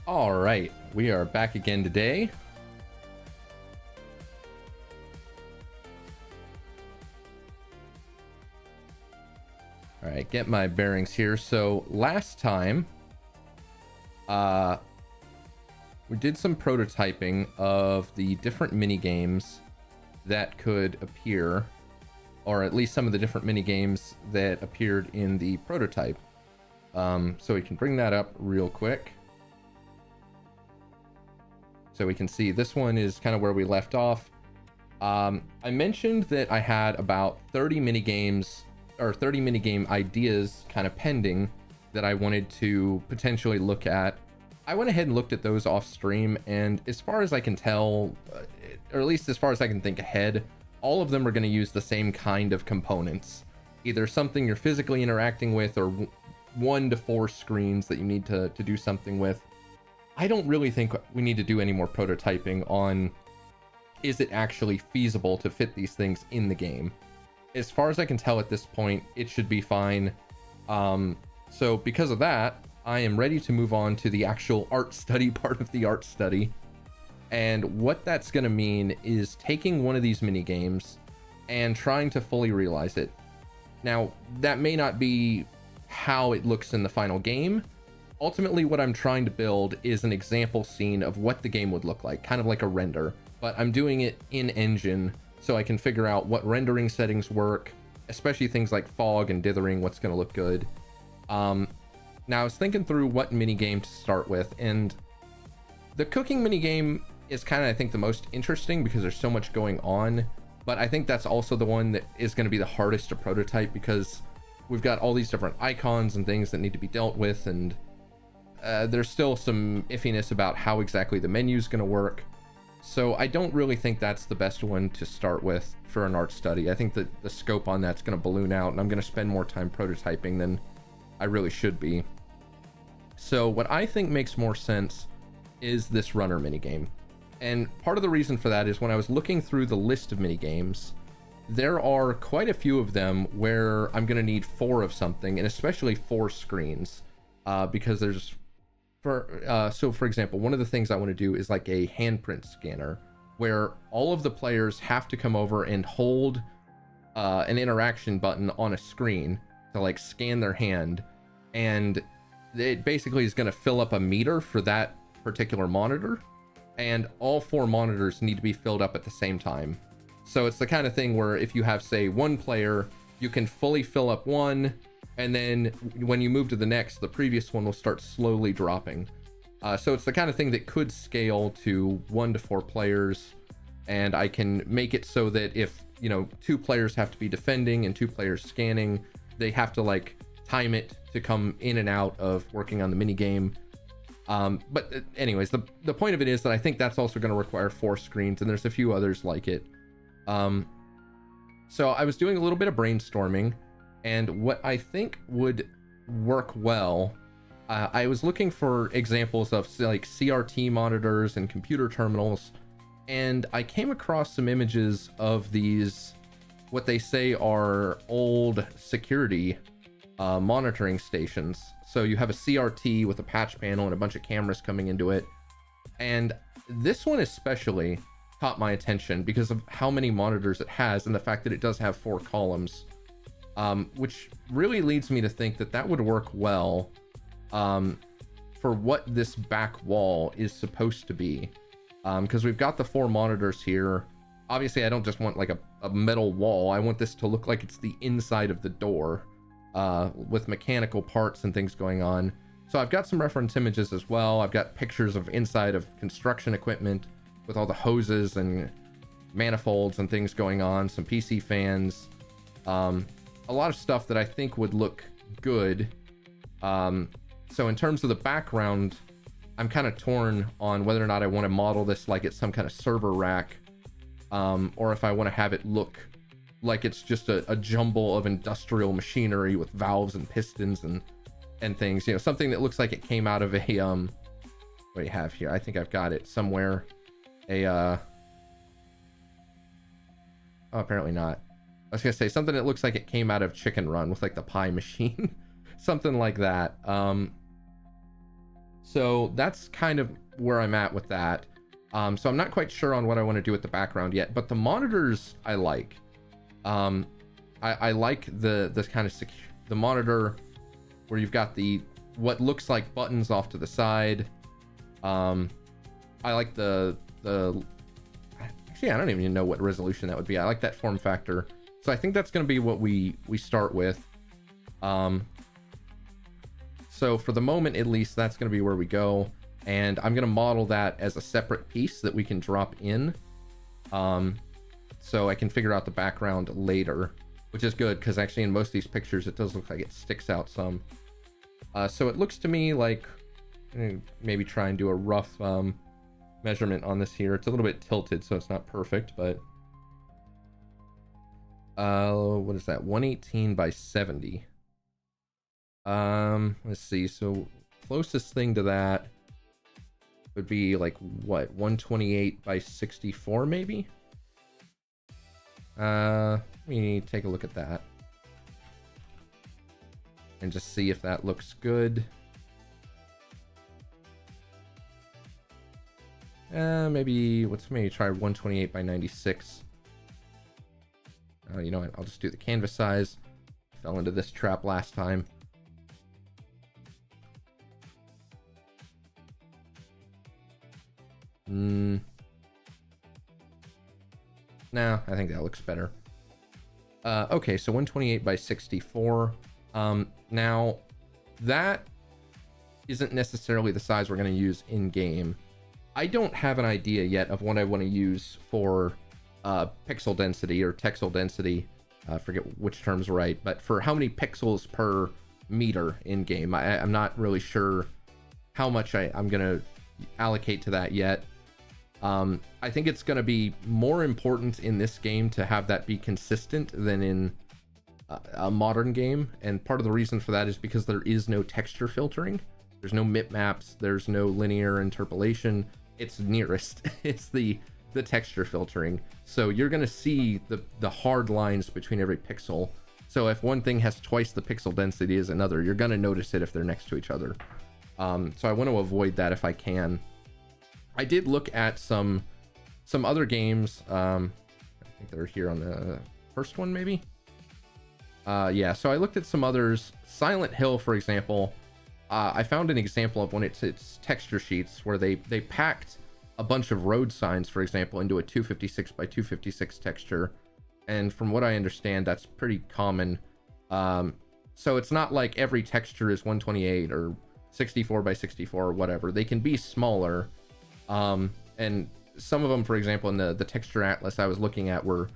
All right, we are back again today. All right, get my bearings here. So last time, we did some prototyping of the different mini games that could appear, or at least some of the different mini games that appeared in the prototype. So we can bring that up real quick. So we can see this one is kind of where we left off. I mentioned that I had about 30 mini games or 30 mini game ideas kind of pending that I wanted to potentially look at. I went ahead and looked at those off stream, and as far as I can tell, or at least as far as I can think ahead, all of them are going to use the same kind of components. Either something you're physically interacting with, or 1 to 4 screens that you need to do something with. I don't really think we need to do any more prototyping on is it actually feasible to fit these things in the game. As far as I can tell at this point, it should be fine. So because of that, I am ready to move on to the actual art study part of the art study. And what that's going to mean is taking one of these mini games and trying to fully realize it. Now, that may not be how it looks in the final game. Ultimately, what I'm trying to build is an example scene of what the game would look like, kind of like a render, but I'm doing it in Engine so I can figure out what rendering settings work, especially things like fog and dithering, what's going to look good. Now, I was thinking through what mini game to start with, and the cooking mini game is kind of, I think, the most interesting because there's so much going on, but I think that's also the one that is going to be the hardest to prototype because we've got all these different icons and things that need to be dealt with, and there's still some iffiness about how exactly the menu is going to work. So I don't really think that's the best one to start with for an art study. I think that the scope on that's going to balloon out, and I'm going to spend more time prototyping than I really should be. So what I think makes more sense is this runner minigame. And part of the reason for that is when I was looking through the list of minigames, there are quite a few of them where I'm going to need 4 of something, and especially 4 screens, because there's so for example, one of the things I want to do is like a handprint scanner where all of the players have to come over and hold an interaction button on a screen to like scan their hand, and it basically is going to fill up a meter for that particular monitor, and all 4 monitors need to be filled up at the same time. So it's the kind of thing where if you have, say, 1 player, you can fully fill up one, and then when you move to the next, the previous one will start slowly dropping. So it's the kind of thing that could scale to 1 to 4 players, and I can make it so that if, 2 players have to be defending and 2 players scanning, they have to like time it to come in and out of working on the mini game. But anyways, the point of it is that I think that's also going to require 4 screens, and there's a few others like it. So I was doing a little bit of brainstorming, and what I think would work well, I was looking for examples of like CRT monitors and computer terminals, and I came across some images of these, what they say are old security monitoring stations. So you have a CRT with a patch panel and a bunch of cameras coming into it, and this one especially caught my attention because of how many monitors it has and the fact that it does have 4 columns, which really leads me to think that that would work well for what this back wall is supposed to be, because we've got the 4 monitors here. Obviously I don't just want like a metal wall, I want this to look like it's the inside of the door, with mechanical parts and things going on. So I've got some reference images as well. I've got pictures of inside of construction equipment with all the hoses and manifolds and things going on, some PC fans, a lot of stuff that I think would look good. So in terms of the background, I'm kind of torn on whether or not I want to model this like it's some kind of server rack, or if I want to have it look like it's just a jumble of industrial machinery with valves and pistons and things, something that looks like it came out of a what do you have here? I think I've got it somewhere. Oh, apparently not. I was gonna say something that looks like it came out of Chicken Run with like the pie machine. Something like that. So that's kind of where I'm at with that. So I'm not quite sure on what I want to do with the background yet, but the monitors I like. I like the kind of the monitor where you've got the what looks like buttons off to the side. I like the actually I don't even know what resolution that would be. I like that form factor. So I think that's going to be what we start with. So for the moment, at least, that's going to be where we go. And I'm going to model that as a separate piece that we can drop in. So I can figure out the background later, which is good because actually in most of these pictures, it does look like it sticks out some. So it looks to me like maybe try and do a rough measurement on this here. It's a little bit tilted, so it's not perfect, but what is that? 118 by 70. Let's see. So closest thing to that would be like what, 128 by 64 maybe. Let me take a look at that and just see if that looks good. Maybe try 128 by 96. You know what, I'll just do the canvas size. Fell into this trap last time. No, I think that looks better. Okay, so 128 by 64. Now, that isn't necessarily the size we're going to use in game. I don't have an idea yet of what I want to use for pixel density or texel density. I forget which term's right, but for how many pixels per meter in game. I'm not really sure how much I'm going to allocate to that yet. I think it's going to be more important in this game to have that be consistent than in a modern game. And part of the reason for that is because there is no texture filtering. There's no mip maps. There's no linear interpolation. It's nearest. It's the texture filtering. So you're going to see the hard lines between every pixel. So if one thing has twice the pixel density as another, you're going to notice it if they're next to each other. So I want to avoid that if I can. I did look at some other games. I think they're here on the first one, maybe. Yeah, so I looked at some others. Silent Hill, for example. I found an example of when it's texture sheets where they packed a bunch of road signs, for example, into a 256 by 256 texture. And from what I understand, that's pretty common. So it's not like every texture is 128 or 64 by 64 or whatever. They can be smaller. And some of them, for example, in the texture atlas I was looking at were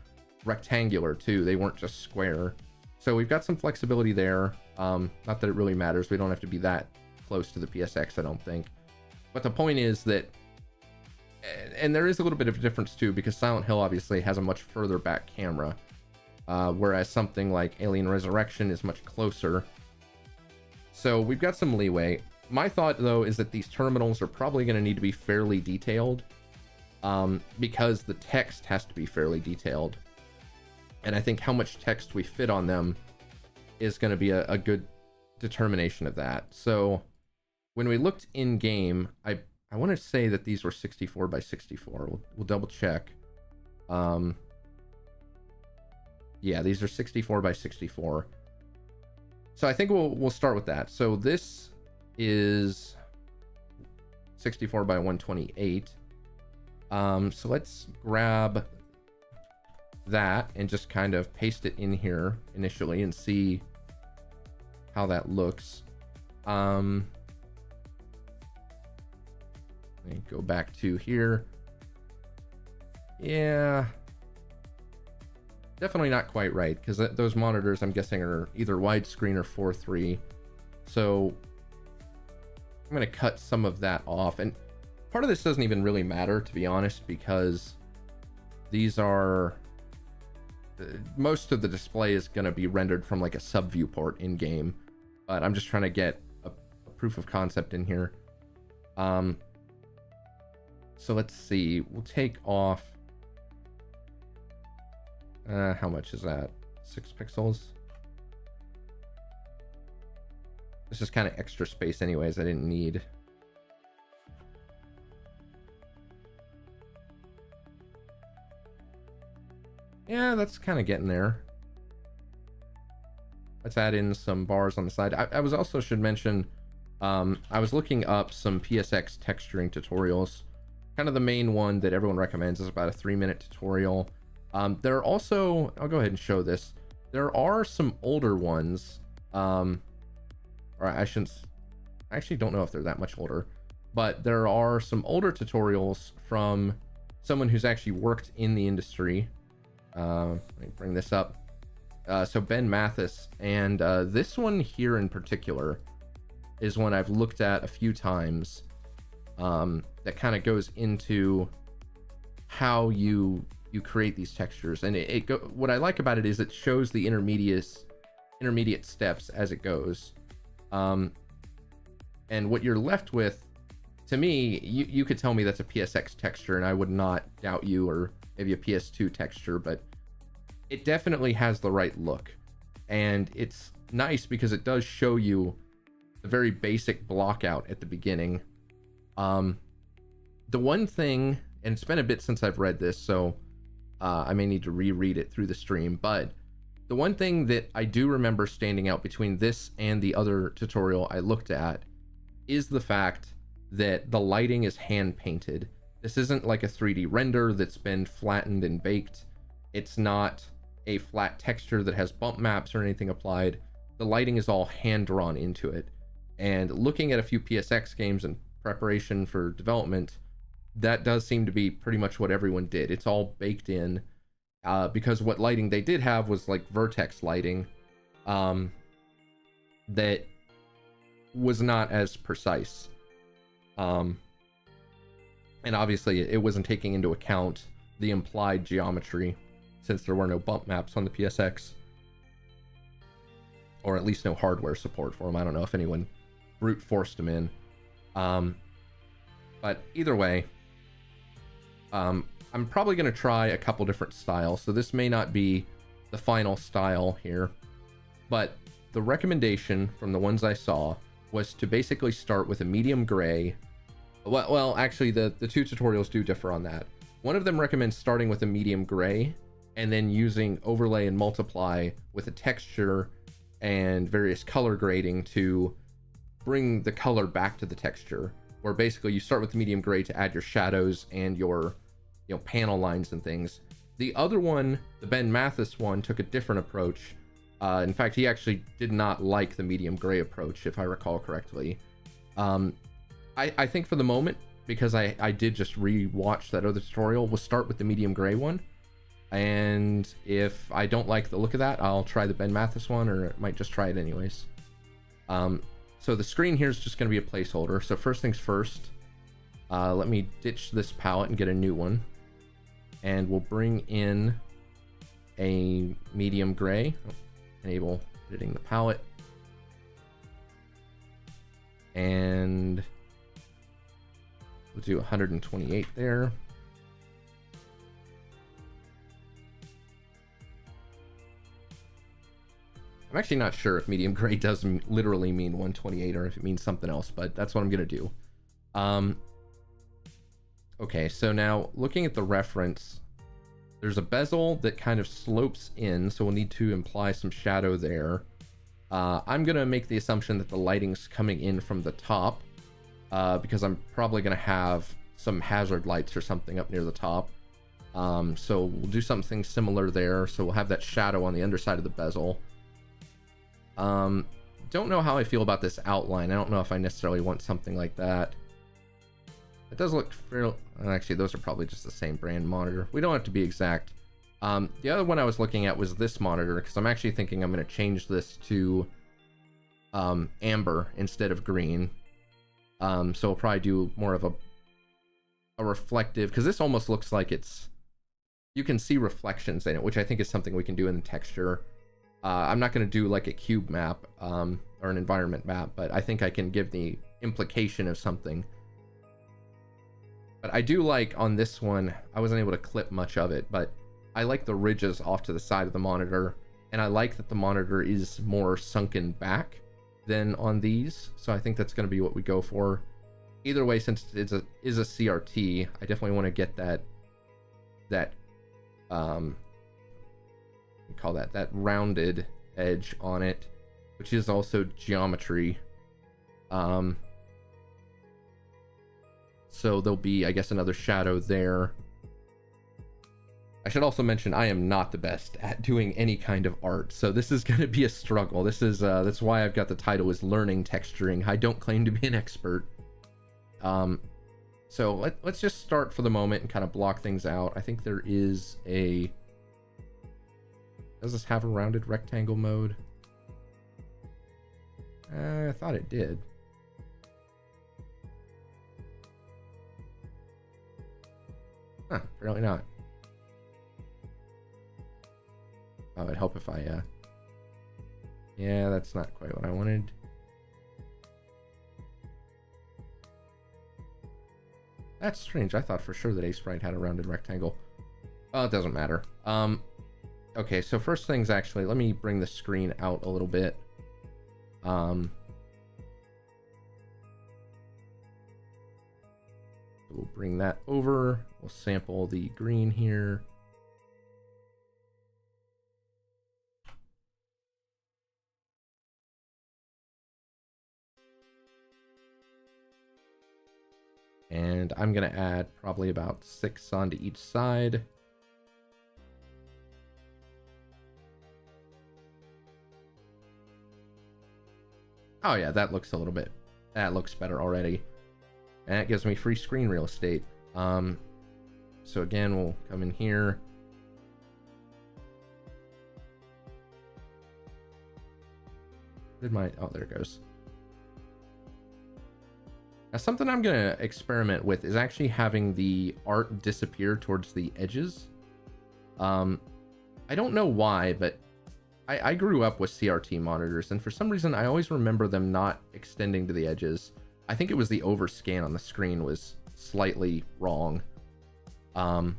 rectangular too. They weren't just square. So we've got some flexibility there. Not that it really matters. We don't have to be that close to the PSX, I don't think. But the point is that, and there is a little bit of a difference too, because Silent Hill obviously has a much further back camera, whereas something like Alien Resurrection is much closer. So we've got some leeway. My thought, though, is that these terminals are probably going to need to be fairly detailed, because the text has to be fairly detailed. And I think how much text we fit on them is going to be a good determination of that. So when we looked in game, I want to say that these were 64 by 64. We'll double check. Yeah, these are 64 by 64. So I think we'll start with that. So this is 64 by 128. So let's grab that and just kind of paste it in here initially and see how that looks. Let me go back to here. Yeah, definitely not quite right, because those monitors I'm guessing are either widescreen or 4:3. So I'm going to cut some of that off, and part of this doesn't even really matter, to be honest, because these are most of the display is going to be rendered from like a sub viewport in game, but I'm just trying to get a proof of concept in here. So let's see, we'll take off how much is that? 6 pixels. This is kind of extra space anyways, I didn't need. Yeah, that's kind of getting there. Let's add in some bars on the side. I was also should mention, I was looking up some PSX texturing tutorials. Kind of the main one that everyone recommends is about a 3-minute tutorial. There are also, I'll go ahead and show this. There are some older ones, or I actually don't know if they're that much older, but there are some older tutorials from someone who's actually worked in the industry. Let me bring this up. So Ben Mathis, and this one here in particular is one I've looked at a few times, that kind of goes into how you create these textures. And what I like about it is it shows the intermediate steps as it goes. And what you're left with, to me, you could tell me that's a PSX texture and I would not doubt you, or maybe a PS2 texture, but it definitely has the right look. And it's nice because it does show you the very basic block out at the beginning. The one thing, and it's been a bit since I've read this, so I may need to reread it through the stream, but the one thing that I do remember standing out between this and the other tutorial I looked at is the fact that the lighting is hand painted. This isn't like a 3D render that's been flattened and baked. It's not a flat texture that has bump maps or anything applied. The lighting is all hand drawn into it. And looking at a few PSX games in preparation for development, that does seem to be pretty much what everyone did. It's all baked in, because what lighting they did have was like vertex lighting, that was not as precise. And obviously it wasn't taking into account the implied geometry, since there were no bump maps on the PSX, or at least no hardware support for them. I don't know if anyone brute forced them in. But either way, I'm probably going to try a couple different styles. So this may not be the final style here, but the recommendation from the ones I saw was to basically start with a medium gray. Well, actually the two tutorials do differ on that. One of them recommends starting with a medium gray and then using overlay and multiply with a texture and various color grading to bring the color back to the texture, where basically you start with the medium gray to add your shadows and your panel lines and things. The other one, the Ben Mathis one, took a different approach. In fact, he actually did not like the medium gray approach, if I recall correctly. I think for the moment, because I did just re-watch that other tutorial, we'll start with the medium gray one. And if I don't like the look of that, I'll try the Ben Mathis one, or I might just try it anyways. So the screen here is just going to be a placeholder. So first things first, let me ditch this palette and get a new one. And we'll bring in a medium gray. Enable editing the palette. And we'll do 128 there. I'm actually not sure if medium gray does literally mean 128 or if it means something else, but that's what I'm going to do. Okay, so now looking at the reference, there's a bezel that kind of slopes in, so we'll need to imply some shadow there. I'm going to make the assumption that the lighting's coming in from the top, because I'm probably going to have some hazard lights or something up near the top. So we'll do something similar there. So we'll have that shadow on the underside of the bezel. Don't know how I feel about this outline. I don't know if I necessarily want something like that. It does look fairly... Actually, those are probably just the same brand monitor. We don't have to be exact. The other one I was looking at was this monitor, because I'm actually thinking I'm going to change this to amber instead of green. So we'll probably do more of a reflective, because this almost looks like it's... You can see reflections in it, which I think is something we can do in the texture. I'm not going to do like a cube map or an environment map, but I think I can give the implication of something. But I do like on this one, I wasn't able to clip much of it, but I like the ridges off to the side of the monitor, and I like that the monitor is more sunken back than on these, so I think that's going to be what we go for. Either way, since it is a CRT, I definitely want to get that call that, that rounded edge on it, which is also geometry. So there'll be, I guess, another shadow there. I should also mention I am not the best at doing any kind of art, so this is going to be a struggle. This is that's why I've got the title is learning texturing. I don't claim to be an expert. So let's just start for the moment and kind of block things out. I think there is a... Does this have a rounded rectangle mode? I thought it did. Huh, apparently not. Oh, it'd help if I, yeah, that's not quite what I wanted. That's strange. I thought for sure that Aseprite had a rounded rectangle. Oh, it doesn't matter. Okay, so first things actually, let me bring the screen out a little bit. We'll bring that over. We'll sample the green here. And I'm going to add probably about 6 onto each side. Oh yeah, that looks a little bit, that looks better already. And it gives me free screen real estate. So again, we'll come in here. Did my, oh, there it goes. Now, something I'm going to experiment with is actually having the art disappear towards the edges. I don't know why, but I grew up with CRT monitors, and for some reason, I always remember them not extending to the edges. I think it was the overscan on the screen was slightly wrong. And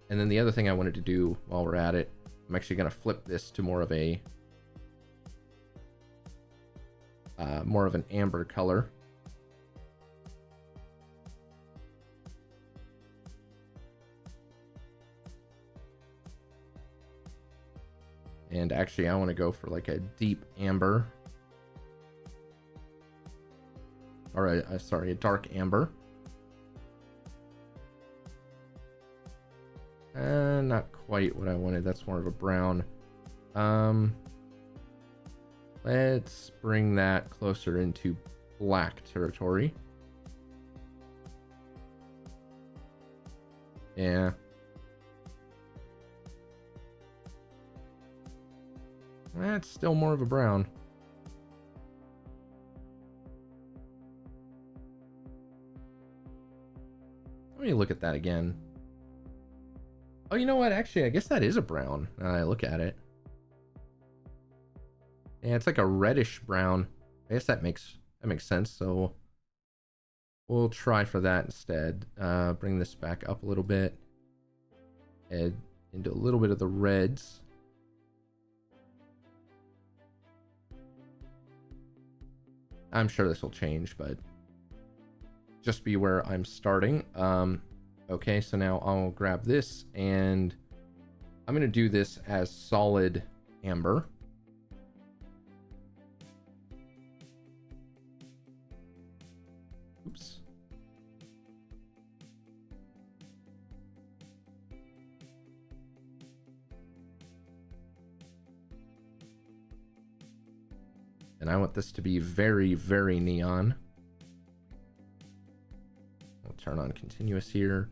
then the other thing I wanted to do while we're at it, I'm actually going to flip this to more of an amber color. And actually, I want to go for like a deep amber. Or sorry, a dark amber. Not quite what I wanted. That's more of a brown. Let's bring that closer into black territory. Yeah. That's still more of a brown. Let me look at that again. Oh, you know what? Actually, I guess that is a brown now that I look at it. Yeah, it's like a reddish brown. I guess that makes sense. So we'll try for that instead. Bring this back up a little bit. Add into a little bit of the reds. I'm sure this will change, but just be where I'm starting. Okay, so now I'll grab this and I'm going to do this as solid amber. Oops. And I want this to be very, very neon. We'll turn on continuous here.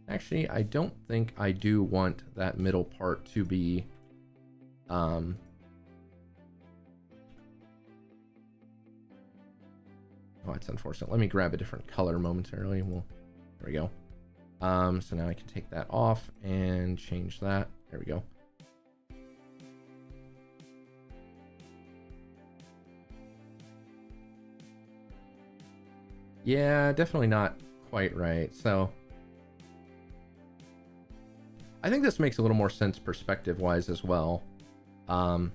Actually, I don't think I do want that middle part to be oh, it's unfortunate. Let me grab a different color momentarily. There we go. So now I can take that off and change that. There we go. Yeah, definitely not quite right. So I think this makes a little more sense perspective-wise as well. 5.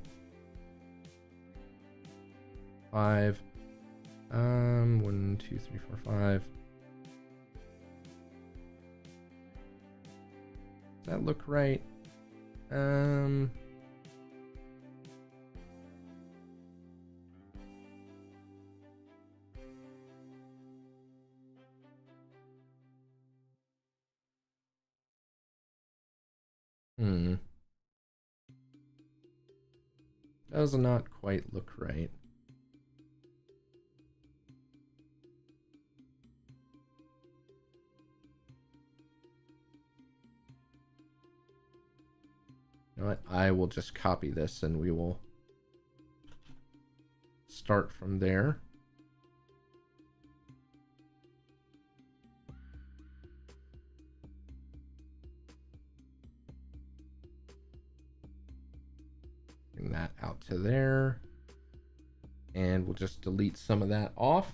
1, 2, 3, 4, 5. Does that look right? Does not quite look right. You know what? I will just copy this and we will start from there. Bring that out to there. And we'll just delete some of that off.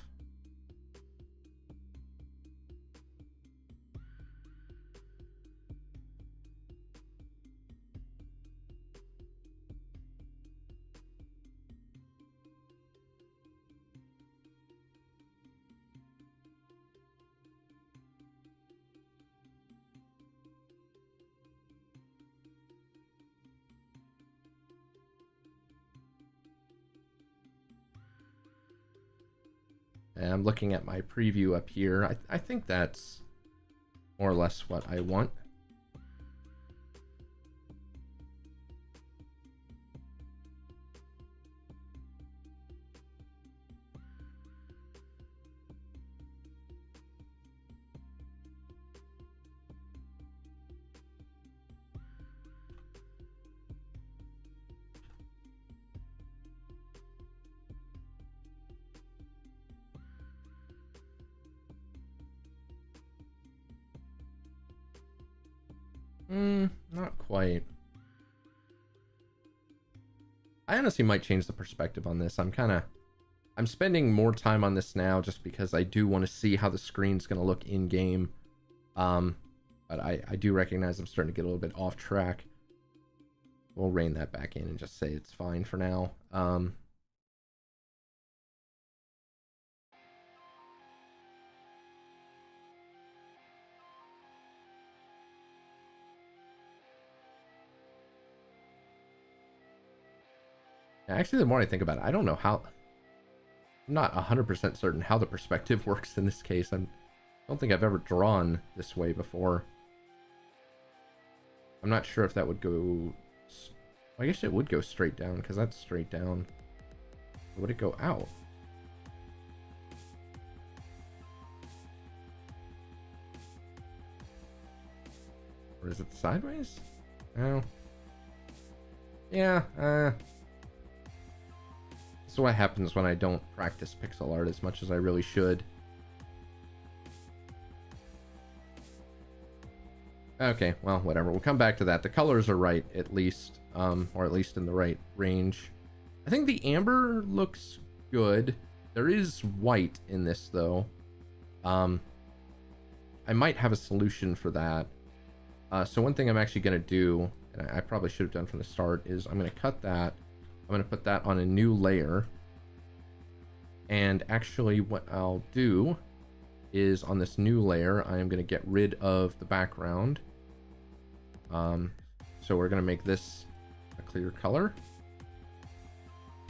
And I'm looking at my preview up here. I think that's more or less what I want. Not quite. I honestly might change the perspective on this. I'm spending more time on this now just because I do want to see how the screen's going to look in game. But I do recognize I'm starting to get a little bit off track. We'll rein that back in and just say it's fine for now. Actually, the more I think about it, I don't know how. I'm not 100% certain how the perspective works in this case. I don't think I've ever drawn this way before. I'm not sure if that would go. I guess it would go straight down because that's straight down. Would it go out? Or is it sideways? Oh. Yeah, this is what happens when I don't practice pixel art as much as I really should. Okay, well, whatever. We'll come back to that. The colors are right, at least. Or at least in the right range. I think the amber looks good. There is white in this, though. I might have a solution for that. So one thing I'm actually going to do, and I probably should have done from the start, is I'm going to cut that. I'm going to put that on a new layer. And actually what I'll do is on this new layer, I am going to get rid of the background. So we're going to make this a clear color.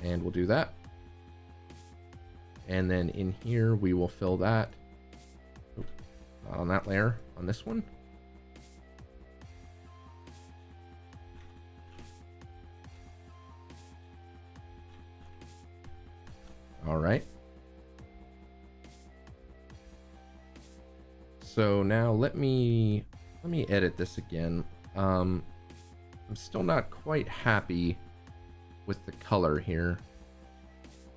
And we'll do that. And then in here, we will fill that. Oop, not on that layer, on this one. All right. So now let me edit this again. I'm still not quite happy with the color here.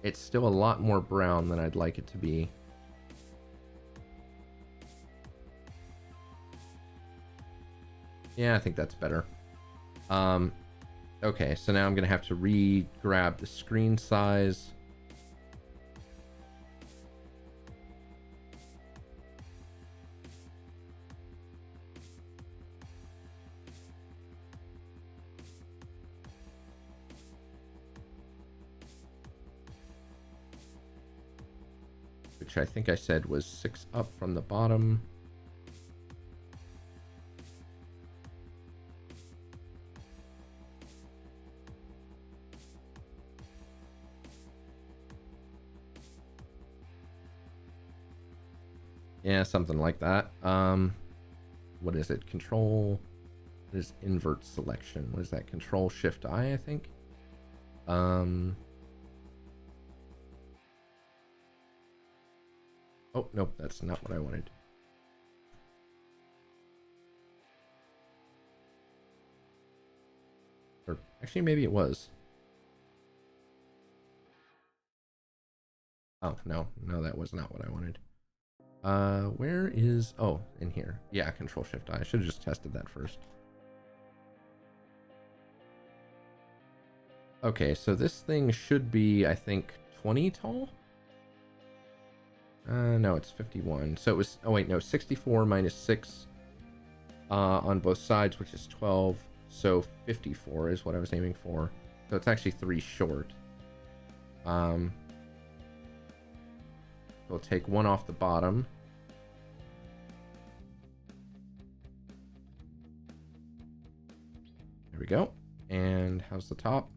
It's still a lot more brown than I'd like it to be. Yeah, I think that's better. Okay, so now I'm gonna have to re-grab the screen size. which I think I said was 6 up from the bottom. Yeah, something like that. What is it? Control. What is invert selection? What is that? Control Shift I think. Oh, nope, that's not what I wanted. Or actually, maybe it was. Oh, no, that was not what I wanted. Where is... Oh, in here. Yeah, Control Shift I. I should have just tested that first. Okay, so this thing should be, I think, 20 tall? No, it's 51. So it was... Oh, wait, no, 64 minus 6 on both sides, which is 12. So 54 is what I was aiming for. So it's actually 3 short. We'll take 1 off the bottom. There we go. And how's the top?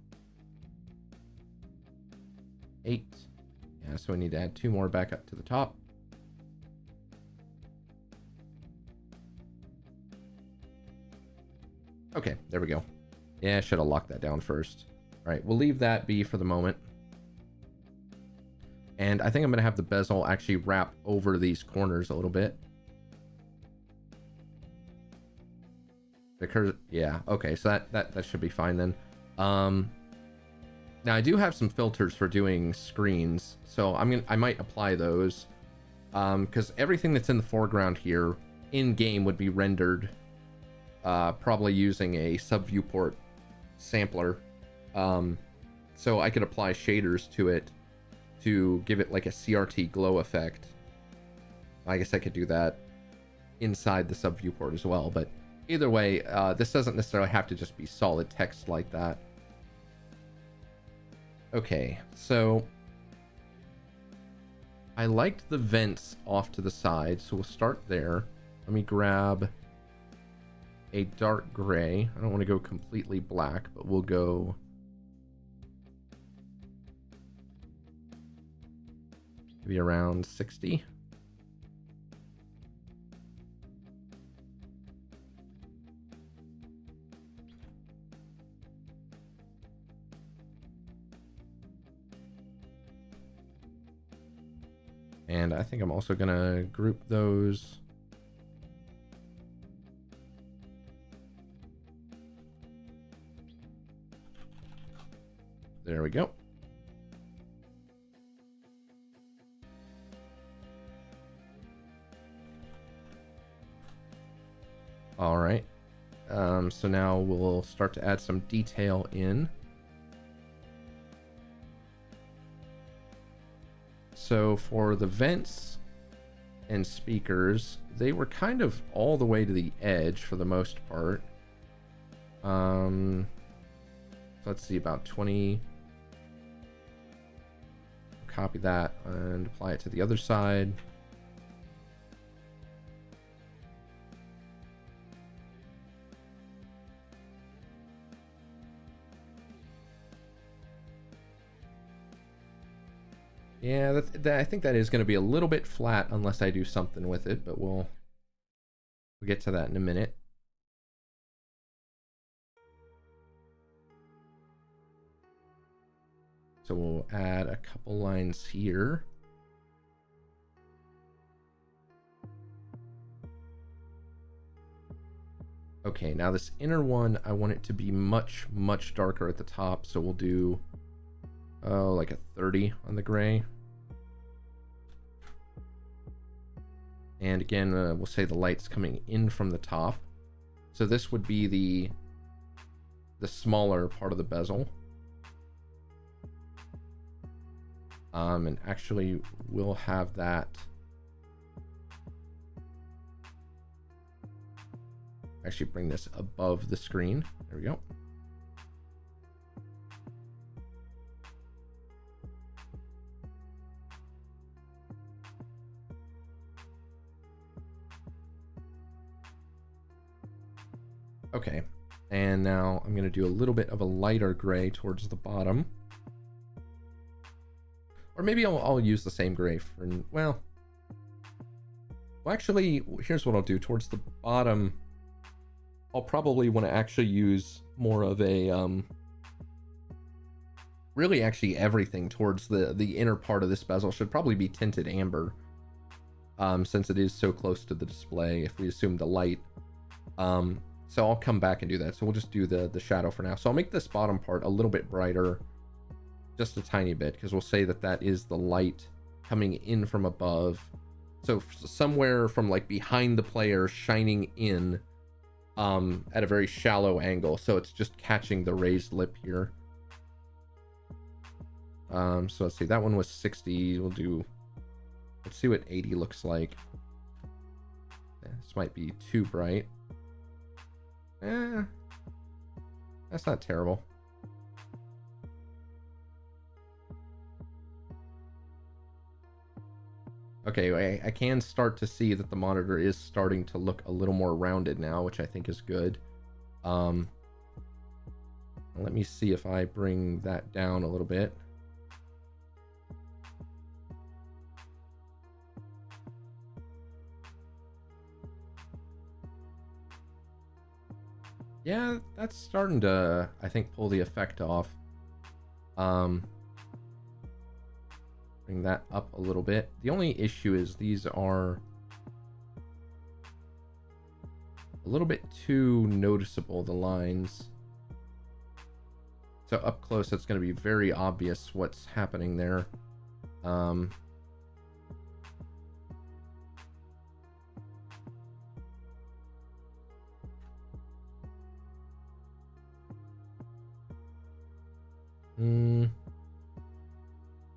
8. Yeah, so we need to add 2 more back up to the top. Okay, there we go. Yeah, I should have locked that down first. All right, we'll leave that be for the moment. And I think I'm going to have the bezel actually wrap over these corners a little bit. Yeah, okay, so that should be fine then. Now I do have some filters for doing screens, so I might apply those. Because everything that's in the foreground here in game would be rendered probably using a sub-viewport sampler. So I could apply shaders to it to give it like a CRT glow effect. I guess I could do that inside the sub-viewport as well, but either way, this doesn't necessarily have to just be solid text like that. Okay, so I liked the vents off to the side, so we'll start there. Let me grab a dark gray. I don't want to go completely black, but we'll go maybe around 60. And I think I'm also gonna group those. There we go. All right. So now we'll start to add some detail in. So for the vents and speakers, they were kind of all the way to the edge for the most part. Let's see, about 20. Copy that and apply it to the other side. Yeah, I think that is going to be a little bit flat unless I do something with it, but we'll get to that in a minute. So we'll add a couple lines here. Okay, now this inner one, I want it to be much, much darker at the top, so we'll do like a 30 on the gray. And again, we'll say the light's coming in from the top. So this would be the smaller part of the bezel. And actually we'll have that actually bring this above the screen. There we go. Okay, and now I'm going to do a little bit of a lighter gray towards the bottom. Or maybe I'll use the same gray for, well, actually, here's what I'll do. Towards the bottom, I'll probably want to actually use more of a, really actually everything towards the inner part of this bezel should probably be tinted amber, since it is so close to the display, if we assume the light. So I'll come back and do that. So we'll just do the shadow for now. So I'll make this bottom part a little bit brighter, just a tiny bit, because we'll say that that is the light coming in from above. So somewhere from like behind the player shining in, at a very shallow angle. So it's just catching the raised lip here. So let's see, that one was 60. We'll do, let's see what 80 looks like. This might be too bright. That's not terrible. Okay, I can start to see that the monitor is starting to look a little more rounded now, which I think is good. Let me see if I bring that down a little bit. Yeah, that's starting to, I think, pull the effect off. Bring that up a little bit. The only issue is these are a little bit too noticeable, the lines. So up close, it's going to be very obvious what's happening there.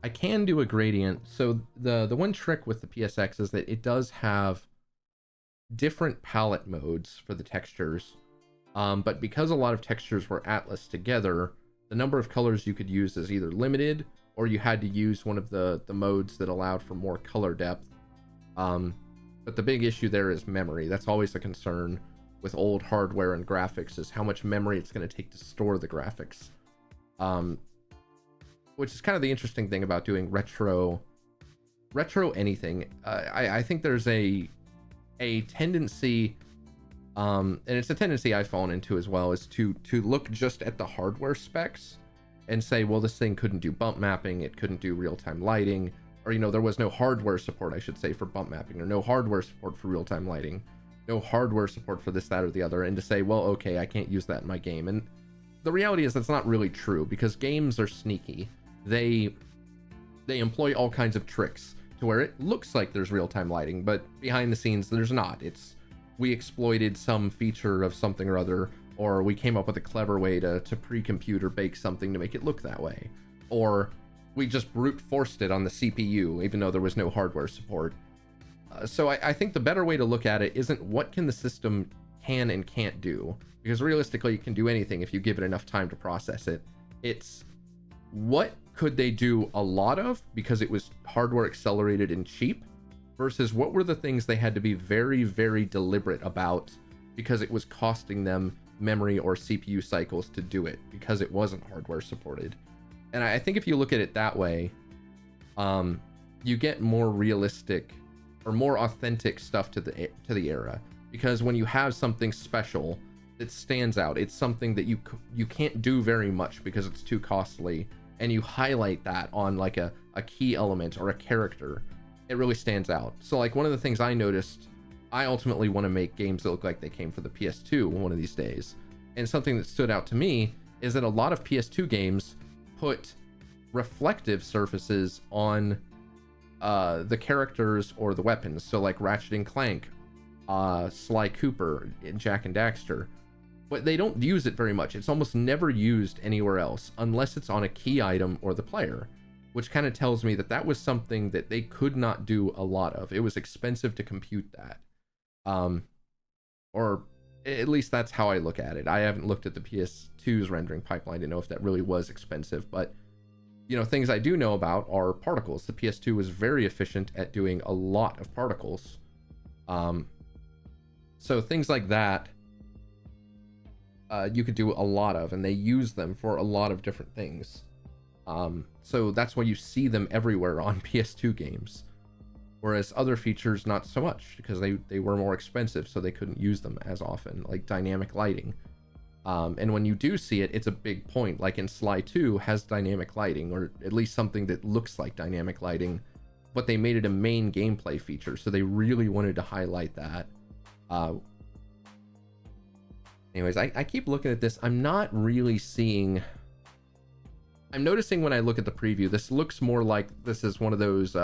I can do a gradient. So the one trick with the PSX is that it does have different palette modes for the textures. But because a lot of textures were Atlas together, the number of colors you could use is either limited, or you had to use one of the modes that allowed for more color depth. But the big issue there is memory. That's always a concern with old hardware and graphics, is how much memory it's going to take to store the graphics. Which is kind of the interesting thing about doing retro anything. I think there's a tendency, and it's a tendency I've fallen into as well, is to look just at the hardware specs and say, well, this thing couldn't do bump mapping, it couldn't do real-time lighting, or, you know, there was no hardware support, I should say, for bump mapping, or no hardware support for real-time lighting, no hardware support for this, that, or the other, and to say, well, okay, I can't use that in my game. And the reality is that's not really true, because games are sneaky. They employ all kinds of tricks to where it looks like there's real-time lighting, but behind the scenes there's not. It's, we exploited some feature of something or other, or we came up with a clever way to pre-compute or bake something to make it look that way, or we just brute forced it on the CPU even though there was no hardware support. So I think the better way to look at it isn't what can the system can and can't do, because realistically it can do anything if you give it enough time to process it. It's what could they do a lot of because it was hardware accelerated and cheap, versus what were the things they had to be very, very deliberate about because it was costing them memory or CPU cycles to do it because it wasn't hardware supported. And I think if you look at it that way, you get more realistic or more authentic stuff to the era, because when you have something special that stands out, it's something that you can't do very much because it's too costly, and you highlight that on like a key element or a character, it really stands out. So like one of the things I noticed, I ultimately want to make games that look like they came for the PS2 one of these days. And something that stood out to me is that a lot of PS2 games put reflective surfaces on the characters or the weapons. So like Ratchet and Clank, Sly Cooper, Jak and Daxter. But they don't use it very much. It's almost never used anywhere else unless it's on a key item or the player, which kind of tells me that that was something that they could not do a lot of. It was expensive to compute that. Or at least that's how I look at it. I haven't looked at the PS2's rendering pipeline to know if that really was expensive, but you know, things I do know about are particles. The PS2 was very efficient at doing a lot of particles. So things like that you could do a lot of, and they use them for a lot of different things. So that's why you see them everywhere on PS2 games, whereas other features not so much, because they were more expensive, so they couldn't use them as often, like dynamic lighting. And when you do see it, it's a big point. Like in Sly 2 has dynamic lighting, or at least something that looks like dynamic lighting, but they made it a main gameplay feature, so they really wanted to highlight that. Anyways, I keep looking at this. I'm not really seeing... I'm noticing when I look at the preview, this looks more like this is one of those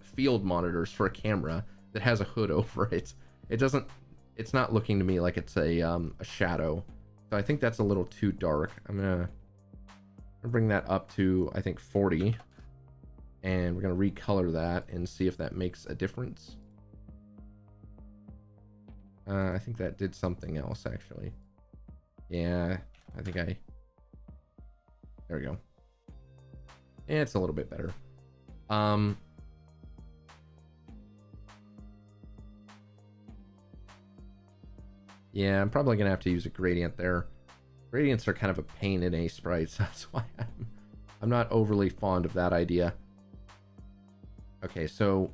field monitors for a camera that has a hood over it. It's not looking to me like it's a shadow. So I think that's a little too dark. I'm gonna bring that up to, I think, 40. And we're gonna recolor that and see if that makes a difference. I think that did something else, actually. Yeah, I think there we go. Yeah, it's a little bit better. Yeah, I'm probably gonna have to use a gradient there. Gradients are kind of a pain in Aseprite, so that's why I'm not overly fond of that idea. Okay, so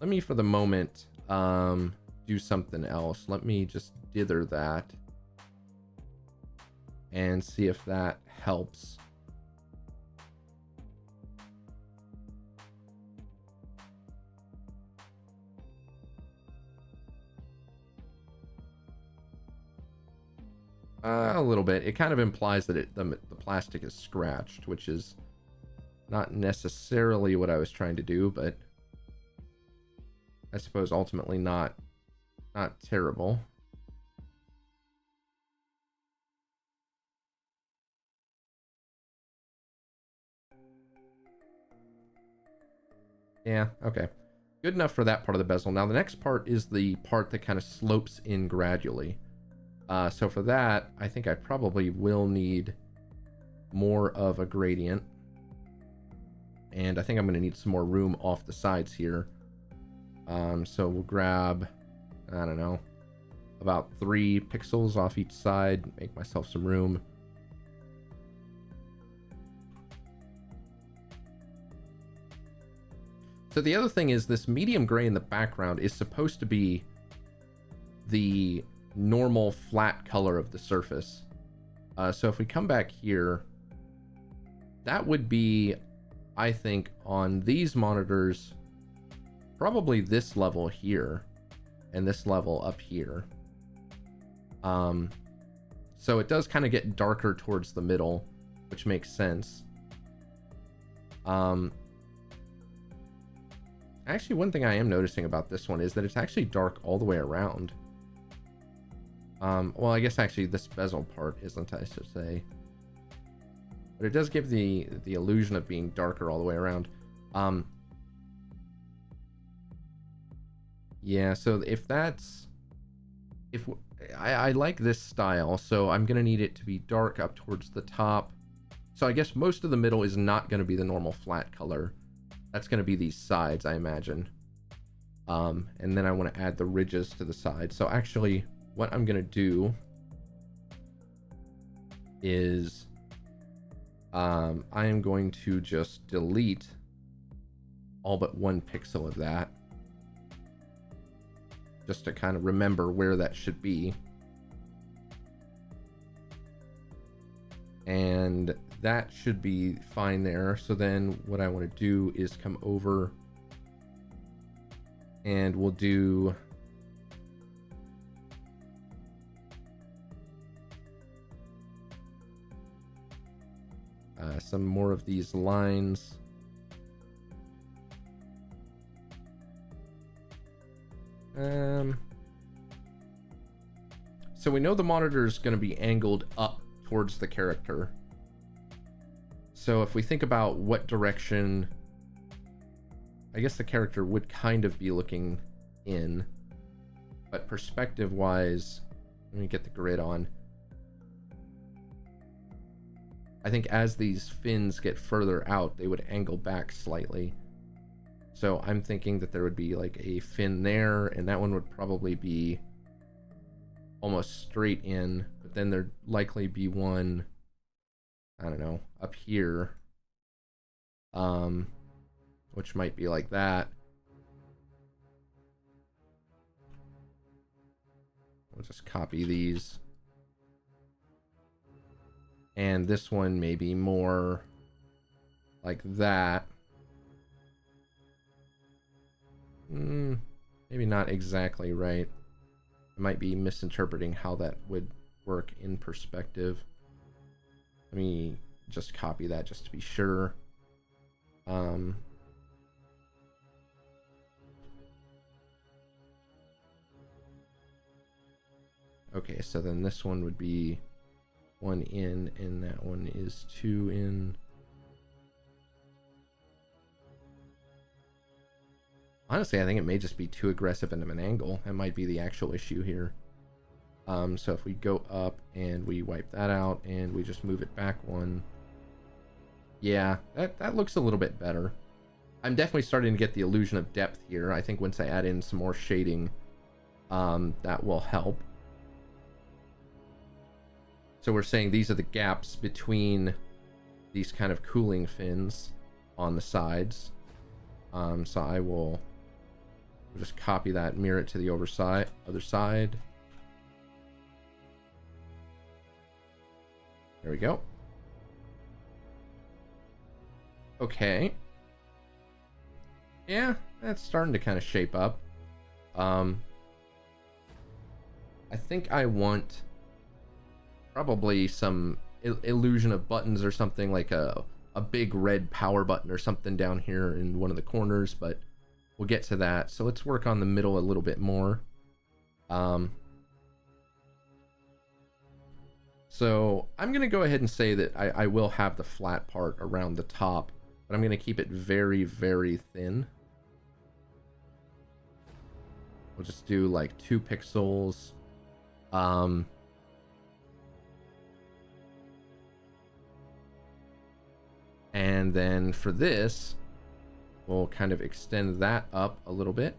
let me, for the moment, do something else. Let me just dither that and see if that helps. A little bit. It kind of implies that the plastic is scratched, which is not necessarily what I was trying to do, but I suppose ultimately not terrible. Yeah, okay. Good enough for that part of the bezel. Now the next part is the part that kind of slopes in gradually. So for that, I think I probably will need more of a gradient. And I think I'm going to need some more room off the sides here. So we'll grab, I don't know, about 3 pixels off each side, make myself some room. So the other thing is this medium gray in the background is supposed to be the normal flat color of the surface. So if we come back here, that would be, I think, on these monitors, probably this level here and this level up here. So it does kind of get darker towards the middle, which makes sense. Actually, one thing I am noticing about this one is that it's actually dark all the way around. Well, I guess actually this bezel part isn't, I should say. But it does give the illusion of being darker all the way around. Yeah, so I like this style, so I'm gonna need it to be dark up towards the top. So I guess most of the middle is not gonna be the normal flat color. That's gonna be these sides, I imagine. And then I want to add the ridges to the side. So actually, what I'm gonna do is I am going to just delete all but 1 pixel of that, just to kind of remember where that should be. And that should be fine there. So then what I want to do is come over and we'll do some more of these lines. So we know the monitor is going to be angled up towards the character. So if we think about what direction, I guess the character would kind of be looking in, but perspective wise, let me get the grid on. I think as these fins get further out, they would angle back slightly. So I'm thinking that there would be like a fin there, and that one would probably be almost straight in, but then there'd likely be one, I don't know, up here, which might be like that. We'll just copy these. And this one maybe more like that. Maybe not exactly right. I might be misinterpreting how that would work in perspective. Let me just copy that just to be sure. Okay, so then this one would be 1 in, and that one is 2 in. Honestly, I think it may just be too aggressive into an angle. That might be the actual issue here. So if we go up and we wipe that out and we just move it back 1. Yeah, that looks a little bit better. I'm definitely starting to get the illusion of depth here. I think once I add in some more shading, that will help. So we're saying these are the gaps between these kind of cooling fins on the sides. So I will just copy that, mirror it to the other side. There we go. Okay. Yeah, that's starting to kind of shape up. I think I want probably some illusion of buttons or something, like a big red power button or something down here in one of the corners, but we'll get to that. So let's work on the middle a little bit more. So I'm going to go ahead and say that I will have the flat part around the top, but I'm going to keep it very, very thin. We'll just do like 2 pixels. And then for this, we'll kind of extend that up a little bit.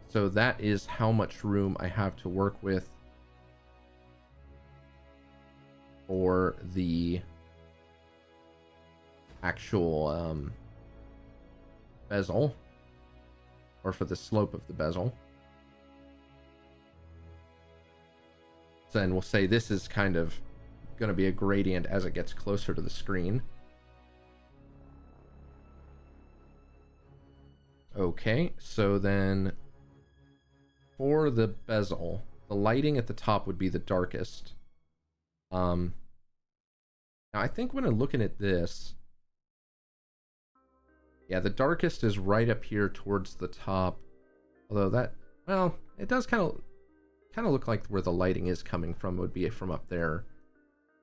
So that is how much room I have to work with for the actual bezel, or for the slope of the bezel. So then we'll say this is kind of going to be a gradient as it gets closer to the screen. Okay, so then for the bezel, the lighting at the top would be the darkest. Now I think when I'm looking at this, yeah, the darkest is right up here towards the top. Although that, well, it does kind of look like where the lighting is coming from would be from up there.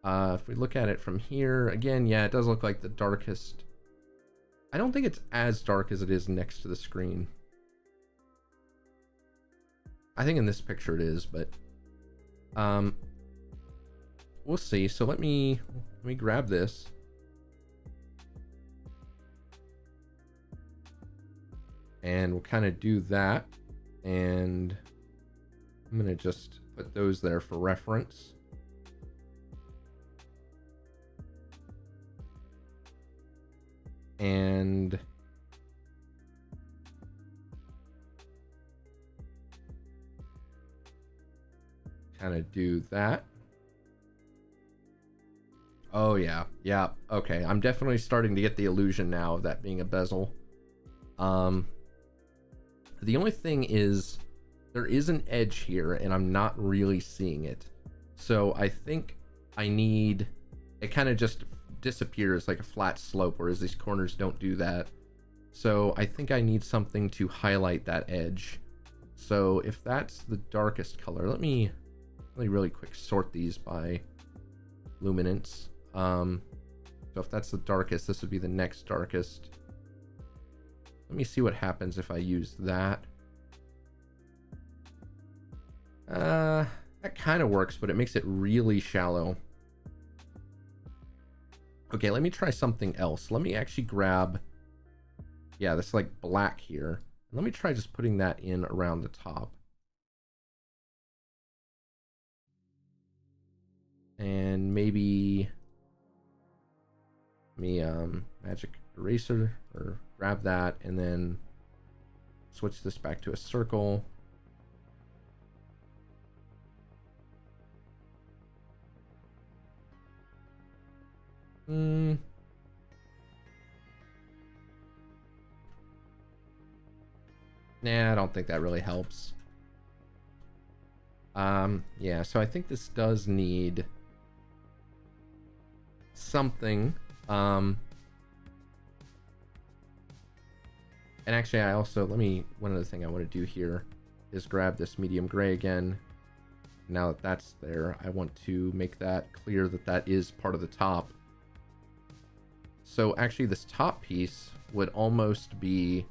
If we look at it from here, again, yeah, it does look like the darkest. I don't think it's as dark as it is next to the screen. I think in this picture it is, but we'll see. So let me grab this. And we'll kind of do that. And I'm going to just put those there for reference. And kind of do that. Oh yeah, yeah, okay. I'm definitely starting to get the illusion now of that being a bezel. The only thing is there is an edge here and I'm not really seeing it. So I think I need, it kind of just disappears like a flat slope, whereas these corners don't do that. So I think I need something to highlight that edge. So if that's the darkest color, let me really quick sort these by luminance. So if that's the darkest, this would be the next darkest. Let me see what happens if I use that. That kind of works, but it makes it really shallow. Okay, let me try something else. Let me actually grab yeah, this like black here. Let me try just putting that in around the top. And maybe me magic eraser, or grab that and then switch this back to a circle. Nah, I don't think that really helps. Yeah, so I think this does need something. And actually, I also, one other thing I want to do here is grab this medium gray again. Now that that's there, I want to make that clear that that is part of the top. So actually, this top piece would almost be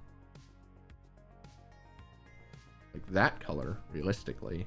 like that color, realistically.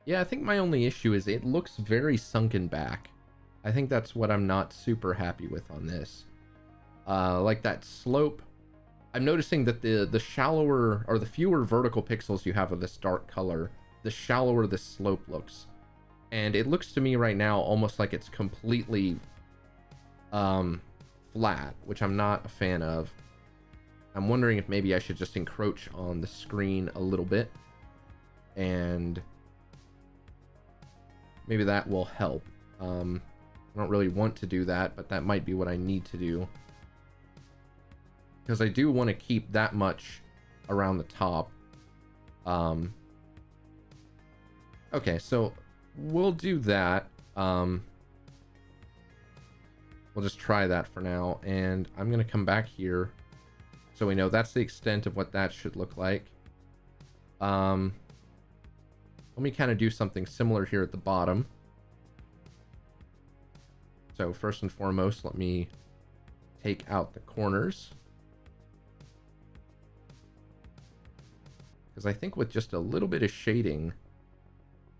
Yeah, I think my only issue is it looks very sunken back. I think that's what I'm not super happy with on this. Like that slope, I'm noticing that the shallower or the fewer vertical pixels you have of this dark color, the shallower the slope looks. And it looks to me right now almost like it's completely flat, which I'm not a fan of. I'm wondering if maybe I should just encroach on the screen a little bit, and maybe that will help. I don't really want to do that, but that might be what I need to do, because I do want to keep that much around the top. Okay, so we'll do that. We'll just try that for now, and I'm gonna come back here so we know that's the extent of what that should look like. Let me kind of do something similar here at the bottom. So first and foremost, let me take out the corners, because I think with just a little bit of shading,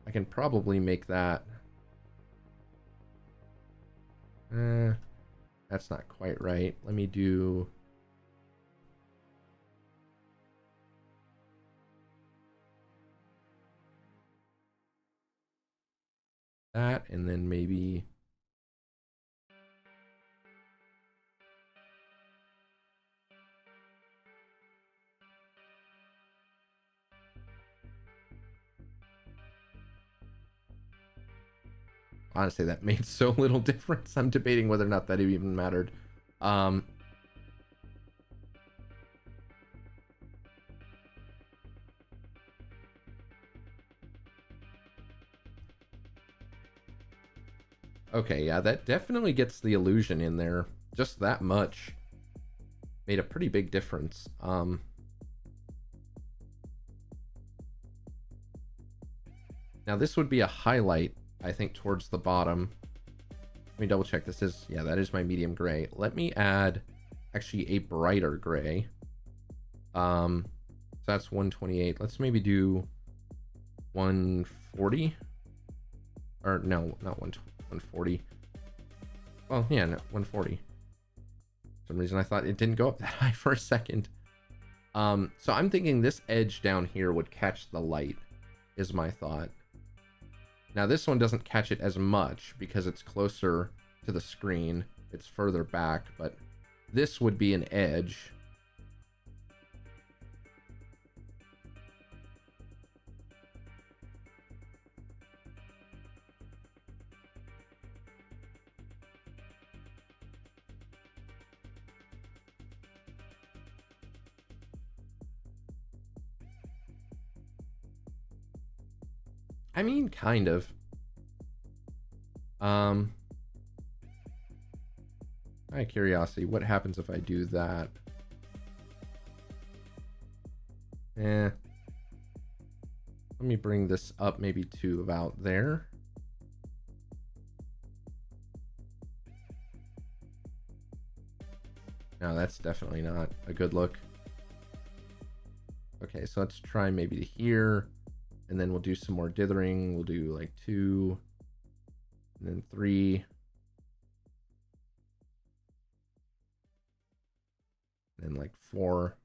I can probably make that. That's not quite right. Let me do. That, and then maybe. Honestly, that made so little difference. I'm debating whether or not that even mattered. Okay, yeah, that definitely gets the illusion in there. Just that much made a pretty big difference. Now this would be a highlight, I think, towards the bottom. Let me double check. This is, yeah, that is my medium gray. Let me add actually a brighter gray. So that's 128. Let's maybe do 140. Or no, not 140. Well, yeah, no, 140. For some reason I thought it didn't go up that high for a second. So I'm thinking this edge down here would catch the light, is my thought. Now this one doesn't catch it as much because it's closer to the screen. It's further back, but this would be an edge. I mean, kind of. Out of curiosity, what happens if I do that? Let me bring this up maybe to about there. No, that's definitely not a good look. Okay, so let's try maybe to here, and then we'll do some more dithering. We'll do like 2, and then 3, and then like 4.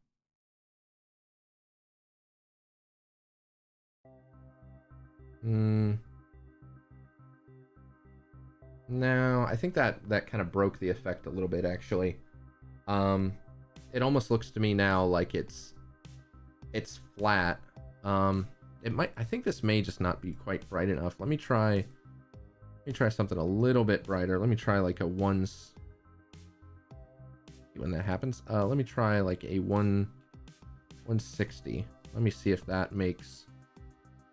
No, I think that kind of broke the effect a little bit, actually. It almost looks to me now like it's flat. It might, I think this may just not be quite bright enough. Let me try something a little bit brighter. Let me try like a when that happens. Let me try like a 160. Let me see if that makes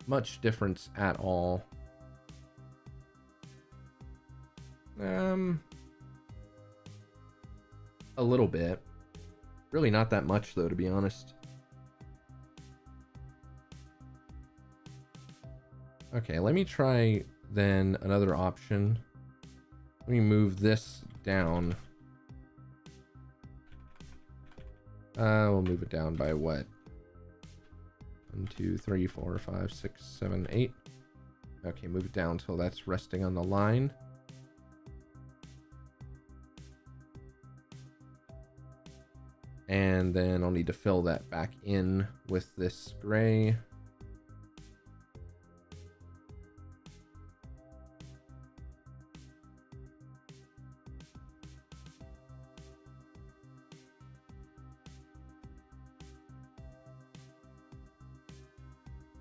much difference at all. A little bit. Really not that much though, to be honest. Okay, let me try then another option. Let me move this down. We'll move it down by what? 1, 2, 3, 4, 5, 6, 7, 8. Okay, move it down until that's resting on the line. And then I'll need to fill that back in with this gray.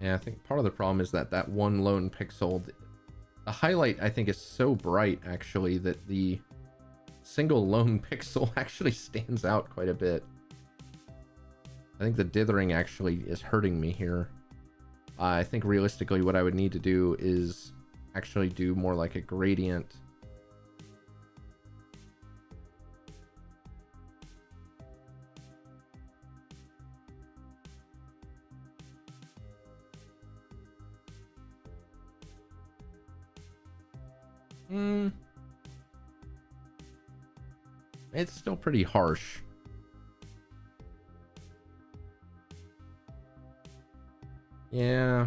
Yeah, I think part of the problem is that one lone pixel, the highlight I think is so bright actually that the single lone pixel actually stands out quite a bit. I think the dithering actually is hurting me here. I think realistically what I would need to do is actually do more like a gradient. It's still pretty harsh. Yeah.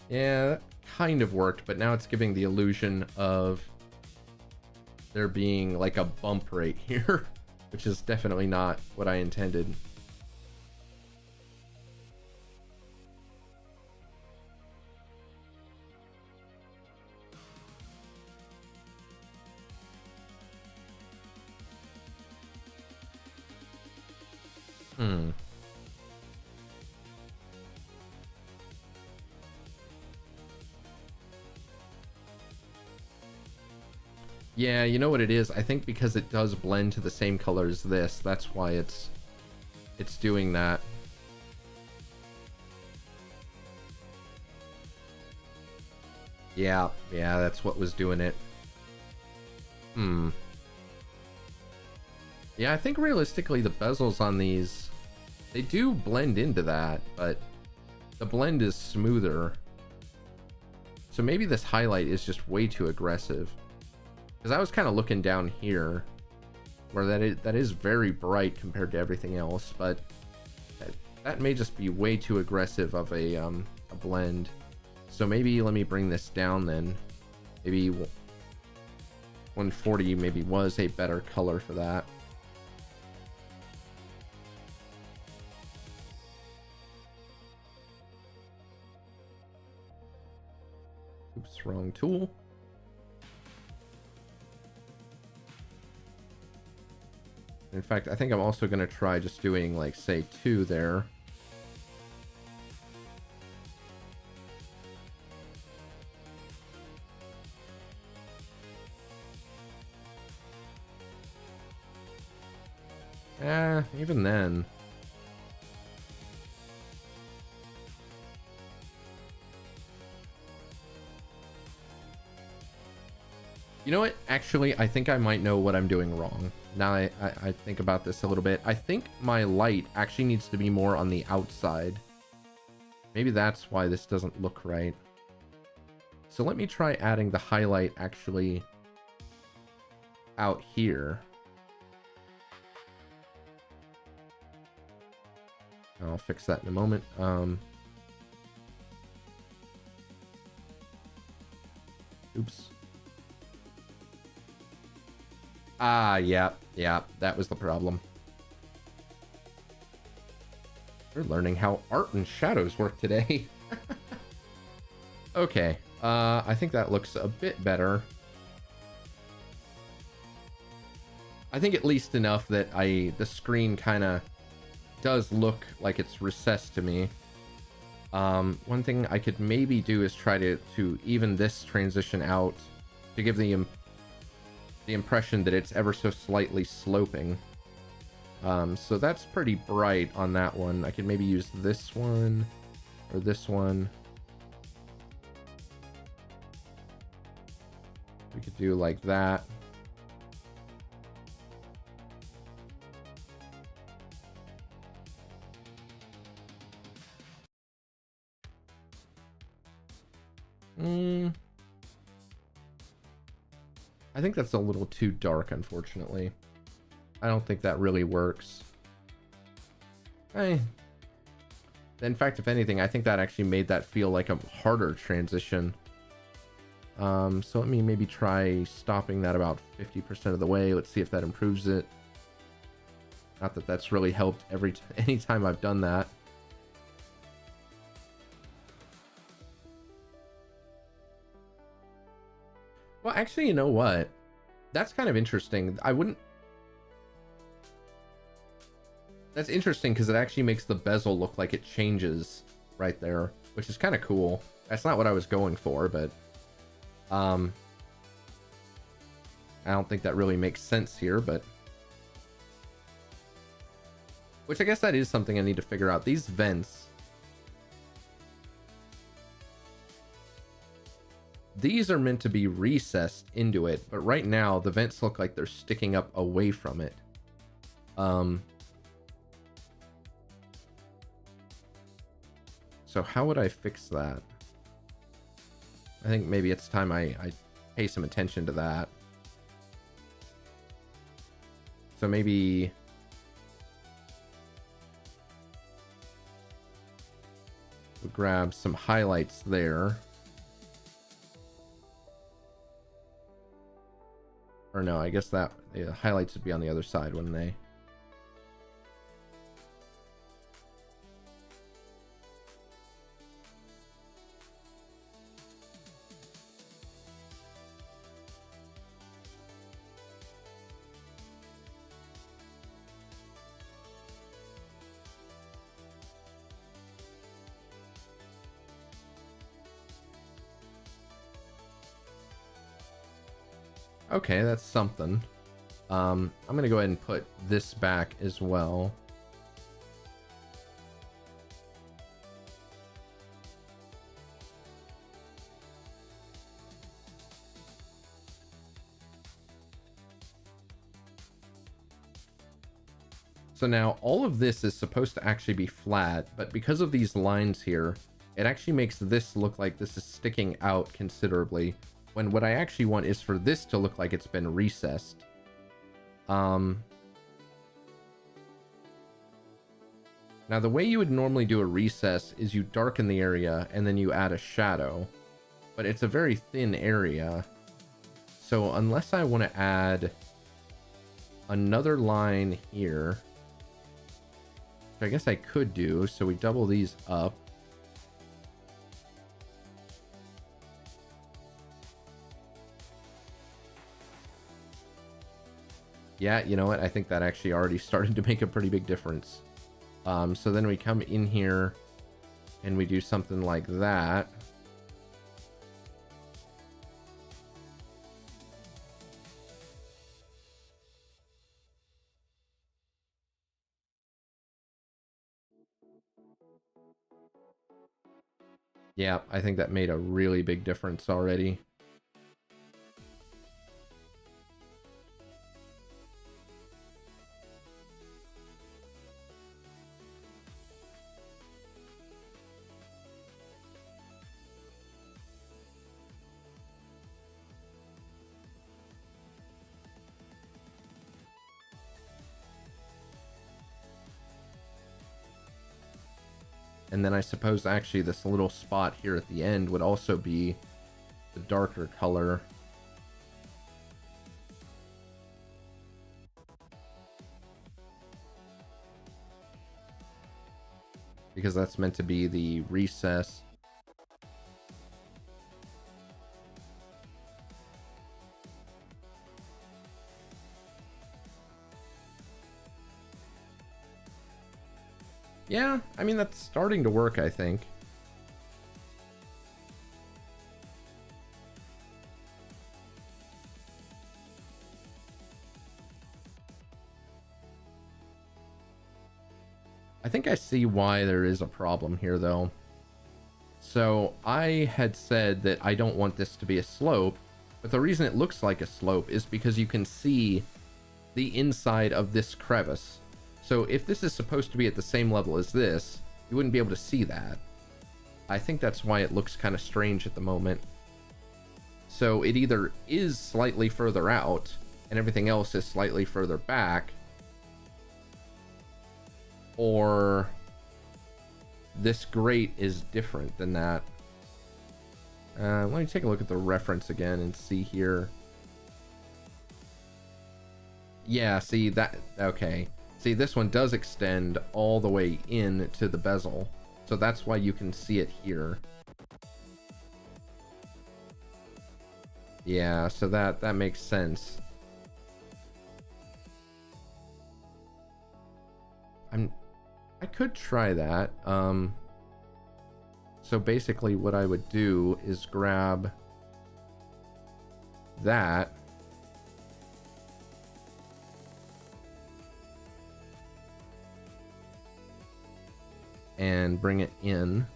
Yeah, that kind of worked, but now it's giving the illusion of there being like a bump right here, which is definitely not what I intended. Yeah, you know what it is? I think because it does blend to the same color as this, that's why it's doing that. Yeah, that's what was doing it. Yeah, I think realistically the bezels on these, they do blend into that, but the blend is smoother. So maybe this highlight is just way too aggressive. Because I was kind of looking down here, where that is very bright compared to everything else, but that may just be way too aggressive of a blend. So maybe let me bring this down then. Maybe 140 maybe was a better color for that. Oops, wrong tool. In fact, I think I'm also going to try just doing like, say, 2 there. Even then. You know what? Actually, I think I might know what I'm doing wrong. Now I think about this a little bit. I think my light actually needs to be more on the outside. Maybe that's why this doesn't look right. So let me try adding the highlight actually out here. I'll fix that in a moment. Oops. Yeah, that was the problem. We're learning how art and shadows work today. Okay, I think that looks a bit better. I think at least enough that the screen kind of does look like it's recessed to me. One thing I could maybe do is try to even this transition out to give the impression that it's ever so slightly sloping. So that's pretty bright on that one. I could maybe use this one or this one. We could do like that. I think that's a little too dark, unfortunately. I don't think that really works. In fact, if anything, I think that actually made that feel like a harder transition. So let me maybe try stopping that about 50% of the way. Let's see if that improves it. Not that that's really helped any time I've done that. Well, actually, you know what? That's kind of interesting. That's interesting because it actually makes the bezel look like it changes right there, which is kind of cool. That's not what I was going for, but I don't think that really makes sense here, but which I guess that is something I need to figure out. These vents, these are meant to be recessed into it, but right now the vents look like they're sticking up away from it. So how would I fix that? I think maybe it's time I pay some attention to that. So maybe we'll grab some highlights there. Or no, I guess that the highlights would be on the other side, wouldn't they? Okay, that's something. I'm gonna go ahead and put this back as well. So now all of this is supposed to actually be flat, but because of these lines here, it actually makes this look like this is sticking out considerably, when what I actually want is for this to look like it's been recessed. Now the way you would normally do a recess is you darken the area and then you add a shadow, but it's a very thin area. So unless I want to add another line here, which I guess I could do, so we double these up. Yeah, you know what? I think that actually already started to make a pretty big difference. So then we come in here and we do something like that. Yeah, I think that made a really big difference already. And then I suppose actually this little spot here at the end would also be the darker color. Because that's meant to be the recess. Yeah, I mean, that's starting to work, I think. I think I see why there is a problem here, though. So I had said that I don't want this to be a slope, but the reason it looks like a slope is because you can see the inside of this crevice. So if this is supposed to be at the same level as this, you wouldn't be able to see that. I think that's why it looks kind of strange at the moment. So it either is slightly further out and everything else is slightly further back, or this grate is different than that. Let me take a look at the reference again and see here. Yeah, see that, okay. See, this one does extend all the way in to the bezel. So that's why you can see it here. Yeah, so that makes sense. I could try that. So basically what I would do is grab that. And bring it in.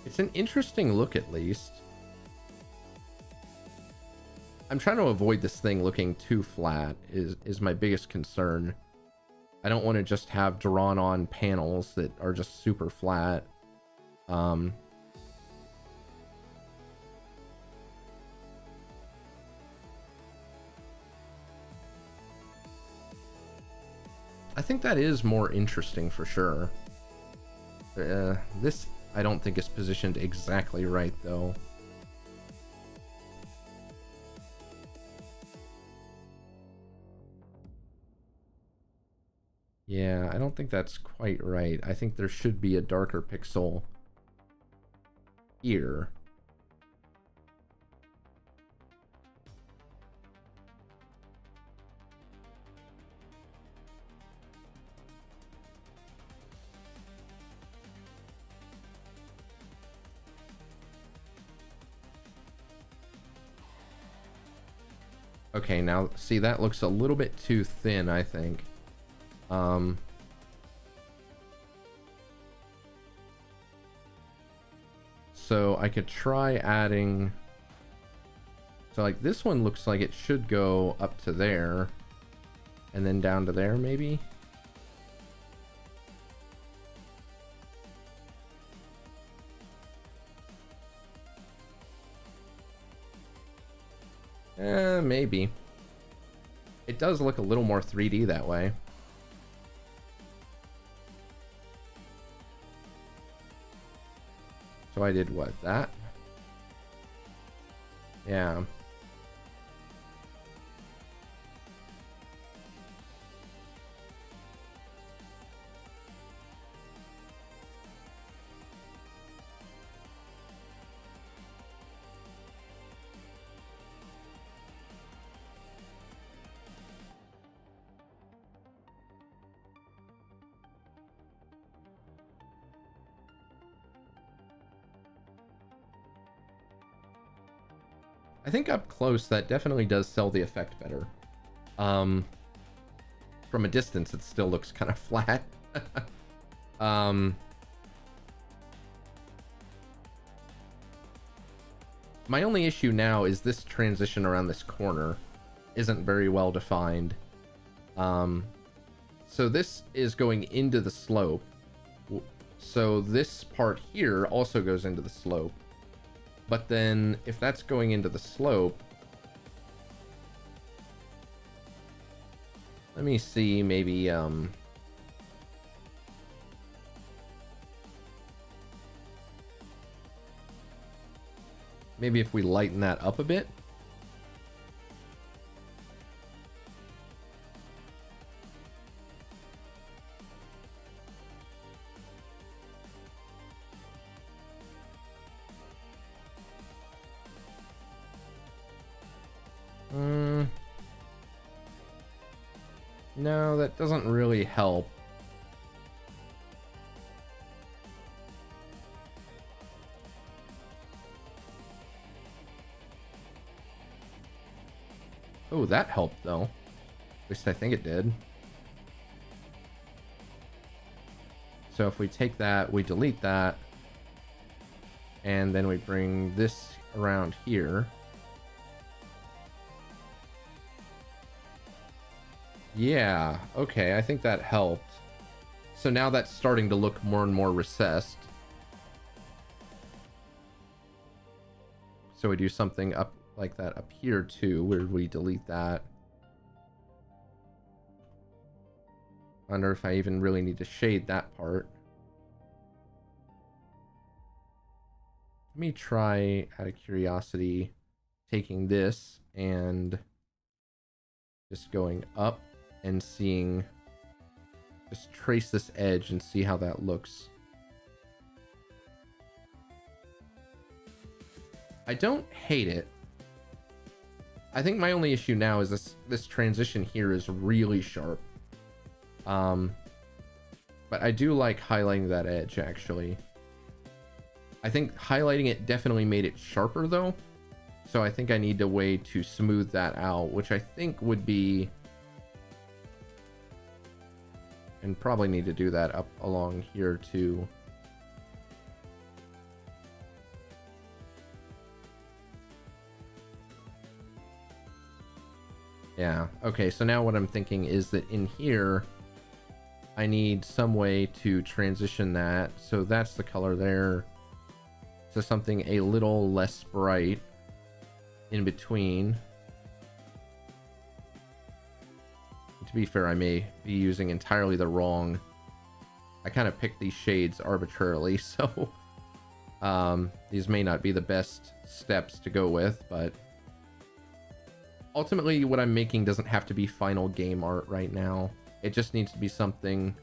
It's an interesting look, at least. I'm trying to avoid this thing looking too flat, is my biggest concern. I don't want to just have drawn on panels that are just super flat. I think that is more interesting for sure. This I don't think is positioned exactly right, though. Yeah, I don't think that's quite right. I think there should be a darker pixel here. Okay, now see, that looks a little bit too thin, I think. So I could try adding, so like this one looks like it should go up to there and then down to there, maybe. Maybe. It does look a little more 3D that way. So I did what? That? Yeah. I think up close that definitely does sell the effect better. From a distance it still looks kind of flat. My only issue now is this transition around this corner isn't very well defined. So this is going into the slope. So this part here also goes into the slope. But then if that's going into the slope, let me see, maybe maybe if we lighten that up a bit. No, that doesn't really help. Oh, that helped though. At least I think it did. So if we take that, we delete that, and then we bring this around here. Yeah, okay, I think that helped. So now that's starting to look more and more recessed. So we do something up like that up here too, where we delete that. Wonder if I even really need to shade that part. Let me try, out of curiosity, taking this and just going up and seeing, just trace this edge and see how that looks. I don't hate it. I think my only issue now is this transition here is really sharp. But I do like highlighting that edge, actually. I think highlighting it definitely made it sharper though. So I think I need a way to smooth that out, which I think would be, and probably need to do that up along here too. Yeah, okay, so now what I'm thinking is that in here, I need some way to transition that. So that's the color there. So something a little less bright in between. To be fair, I may be using entirely the wrong, I kind of picked these shades arbitrarily, so these may not be the best steps to go with, but ultimately what I'm making doesn't have to be final game art right now. It just needs to be something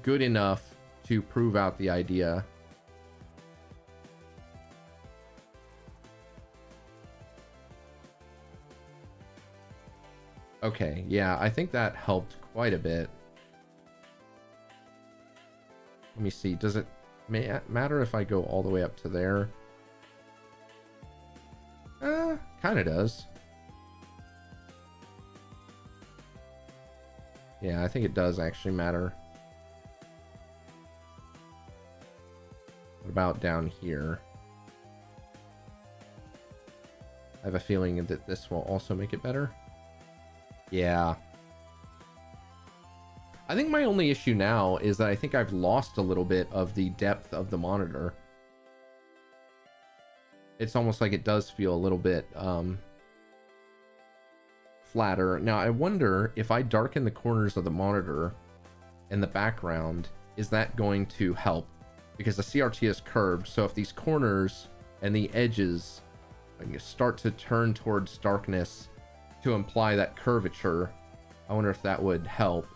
good enough to prove out the idea. Okay, yeah, I think that helped quite a bit. Let me see, does it matter if I go all the way up to there? Kind of does. Yeah, I think it does actually matter. What about down here? I have a feeling that this will also make it better. Yeah. I think my only issue now is that I think I've lost a little bit of the depth of the monitor. It's almost like it does feel a little bit flatter. Now I wonder if I darken the corners of the monitor and the background, is that going to help? Because the CRT is curved, so if these corners and the edges start to turn towards darkness to imply that curvature, I wonder if that would help.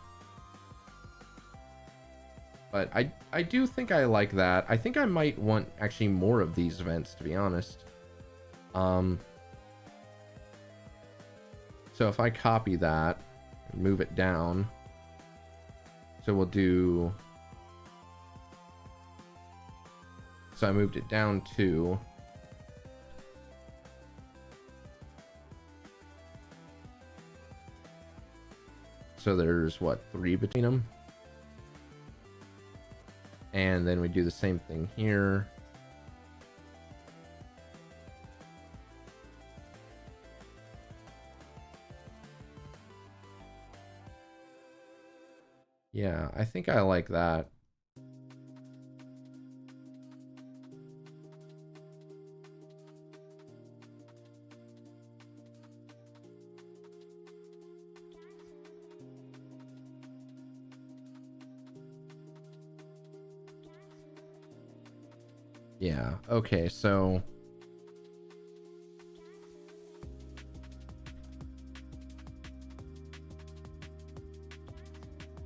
But I do think I like that. I think I might want actually more of these vents, to be honest. So if I copy that and move it down, so we'll do, so I moved it down to, so there's what, 3 between them, and then we do the same thing here. Yeah, I think I like that. Yeah, okay, so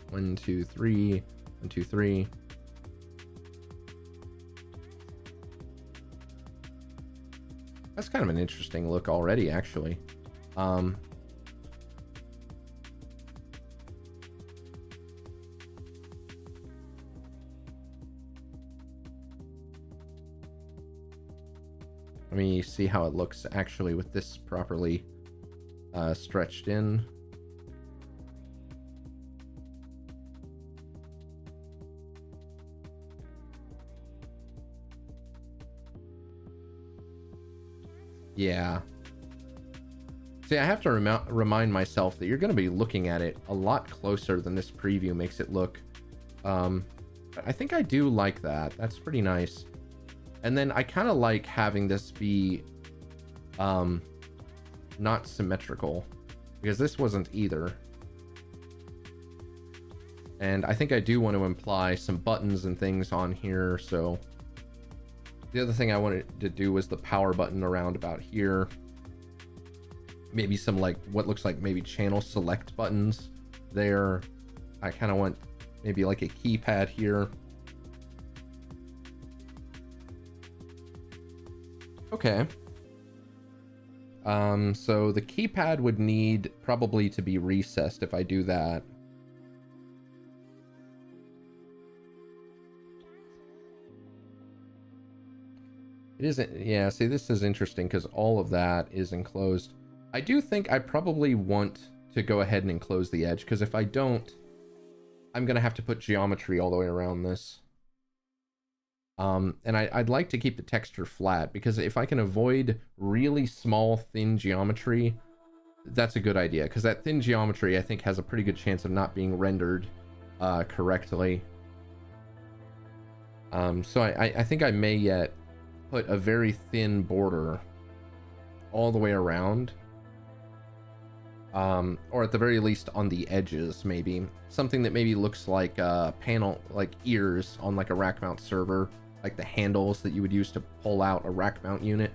one, two, three, 1, 2, 3. That's kind of an interesting look already, actually. Let me see how it looks actually with this properly stretched in. Yeah. See, I have to remind myself that you're going to be looking at it a lot closer than this preview makes it look. I think I do like that. That's pretty nice. And then I kind of like having this be not symmetrical, because this wasn't either. And I think I do want to imply some buttons and things on here. So the other thing I wanted to do was the power button around about here. Maybe some like what looks like maybe channel select buttons there. I kind of want maybe like a keypad here. Okay. So the keypad would need probably to be recessed if I do that. It isn't, yeah, see, this is interesting because all of that is enclosed. I do think I probably want to go ahead and enclose the edge, because if I don't, I'm going to have to put geometry all the way around this. And I'd like to keep the texture flat, because if I can avoid really small, thin geometry, that's a good idea, because that thin geometry, I think, has a pretty good chance of not being rendered correctly. So I think I may yet put a very thin border all the way around. Or at the very least on the edges, maybe. Something that maybe looks like a panel, like ears on like a rack mount server, like the handles that you would use to pull out a rack mount unit.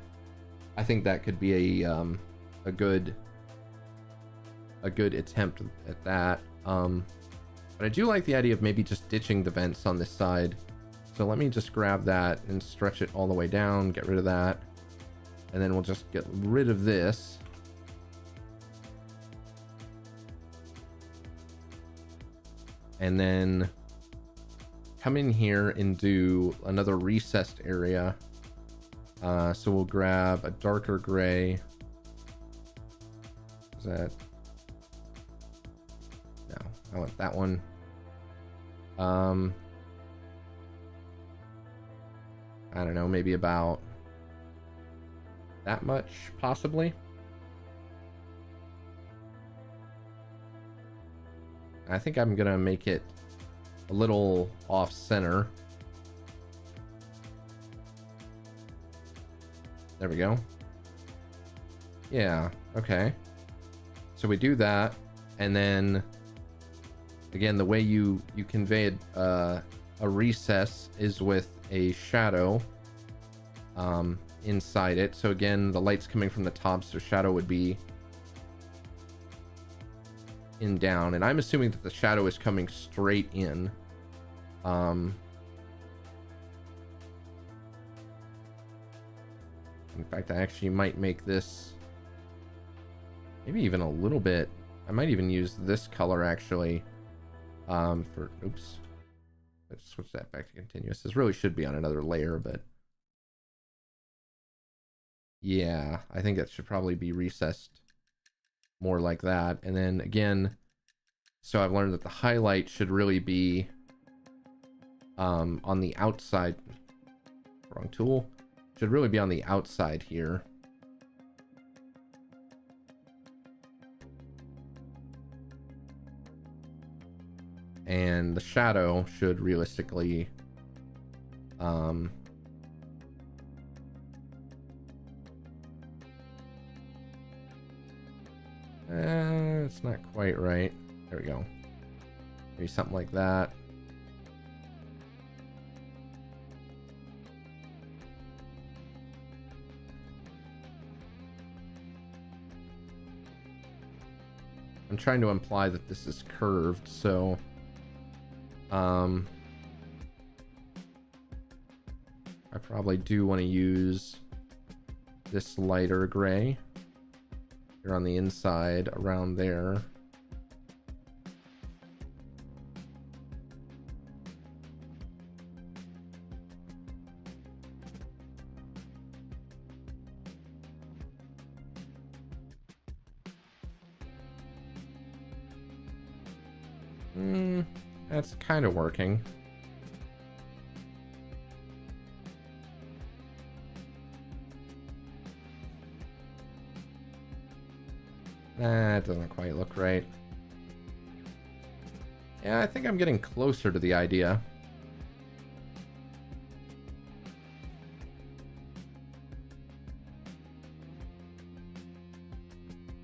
I think that could be a good attempt at that. But I do like the idea of maybe just ditching the vents on this side. So let me just grab that and stretch it all the way down, get rid of that. And then we'll just get rid of this. And then come in here and do another recessed area. So we'll grab a darker gray. Is that? No, I want that one. I don't know, maybe about that much, possibly. I think I'm gonna make it a little off center. There we go. Yeah, okay. So we do that, and then again, the way you convey a recess is with a shadow inside it. So again, the light's coming from the top, so shadow would be in down, and I'm assuming that the shadow is coming straight in. In fact, I actually might make this maybe even a little bit. I might even use this color actually for, oops, let's switch that back to continuous. This really should be on another layer, but yeah, I think that should probably be recessed more like that. And then again, so I've learned that the highlight should really be on the outside. Wrong tool. Should really be on the outside here. And the shadow should realistically it's not quite right. There we go. Maybe something like that. I'm trying to imply that this is curved, so I probably do want to use this lighter gray here on the inside around there. That's kind of working. That doesn't quite look right. Yeah, I think I'm getting closer to the idea.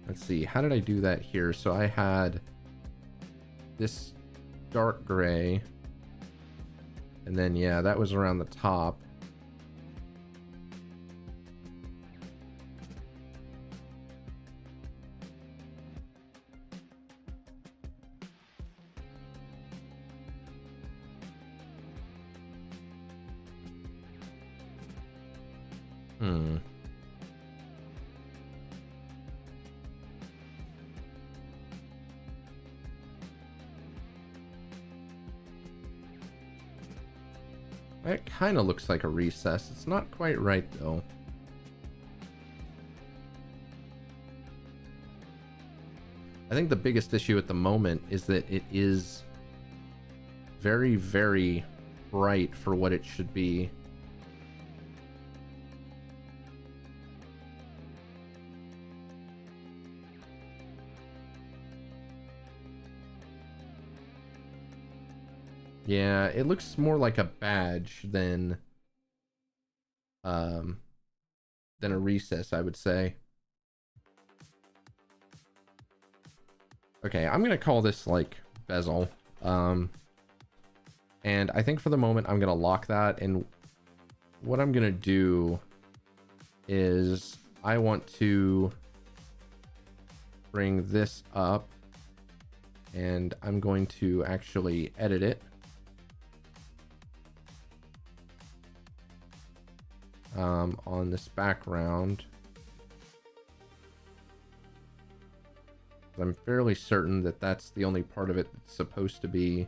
Let's see, how did I do that here? So I had this dark gray, and then yeah, that was around the top. That kind of looks like a recess. It's not quite right though. I think the biggest issue at the moment is that it is very, very bright for what it should be. Yeah, it looks more like a badge than a recess, I would say. Okay, I'm gonna call this like bezel. And I think for the moment I'm gonna lock that, and what I'm gonna do is I want to bring this up, and I'm going to actually edit it. On this background. I'm fairly certain that that's the only part of it that's supposed to be.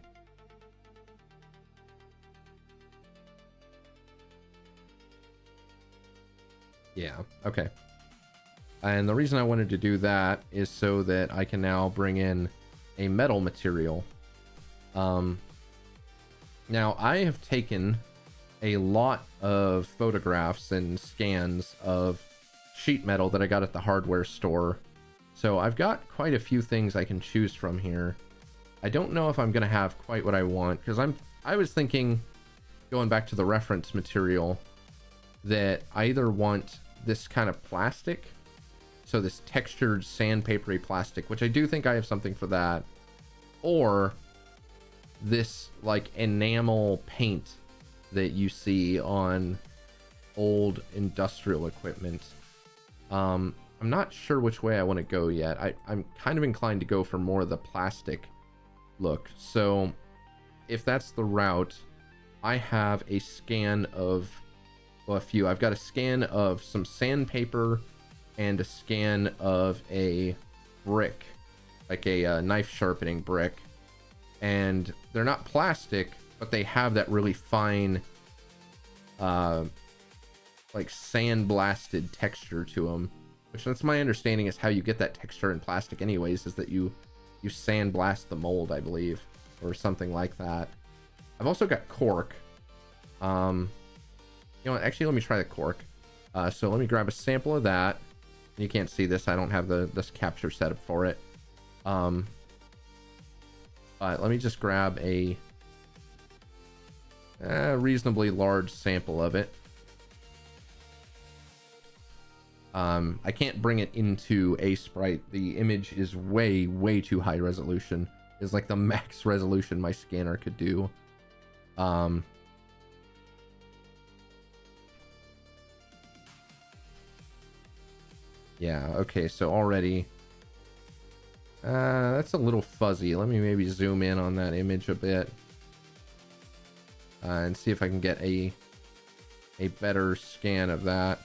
Yeah, okay. And the reason I wanted to do that is so that I can now bring in a metal material. Now I have taken a lot of photographs and scans of sheet metal that I got at the hardware store. So I've got quite a few things I can choose from here. I don't know if I'm going to have quite what I want, because I was thinking, going back to the reference material, that I either want this kind of plastic So this textured sandpapery plastic, which I do think I have something for that. Or this like enamel paint that you see on old industrial equipment. I'm not sure which way I want to go yet. I'm kind of inclined to go for more of the plastic look. So if that's the route, I have a scan of, well, a few. I've got a scan of some sandpaper and a scan of a brick, like a knife sharpening brick. And they're not plastic, but they have that really fine, like sandblasted texture to them. Which, that's my understanding, is how you get that texture in plastic anyways, is that you sandblast the mold, I believe, or something like that. I've also got cork. You know what, actually, let me try the cork. So let me grab a sample of that. You can't see this, I don't have this capture set up for it. But let me just grab a reasonably large sample of it. I can't bring it into Aseprite. The image is way too high resolution. It's like the max resolution my scanner could do. Yeah, okay, so already that's a little fuzzy. Let me maybe zoom in on that image a bit and see if I can get a better scan of that.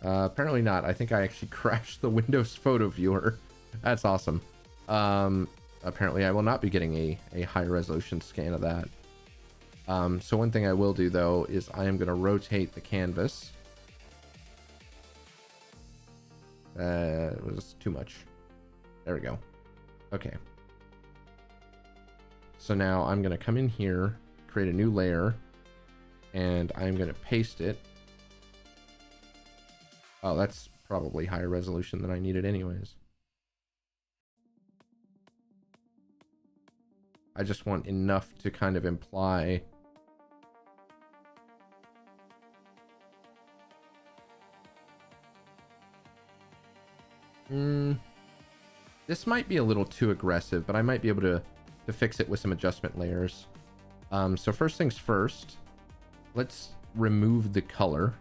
Apparently not. I think I actually crashed the Windows photo viewer. That's awesome. Apparently I will not be getting a high resolution scan of that. So one thing I will do though is I am going to rotate the canvas. It was too much. There we go. Okay. So now I'm going to come in here, create a new layer, and I'm going to paste it. Oh, that's probably higher resolution than I needed anyways. I just want enough to kind of imply this might be a little too aggressive, but I might be able to fix it with some adjustment layers. So first things first, let's remove the color.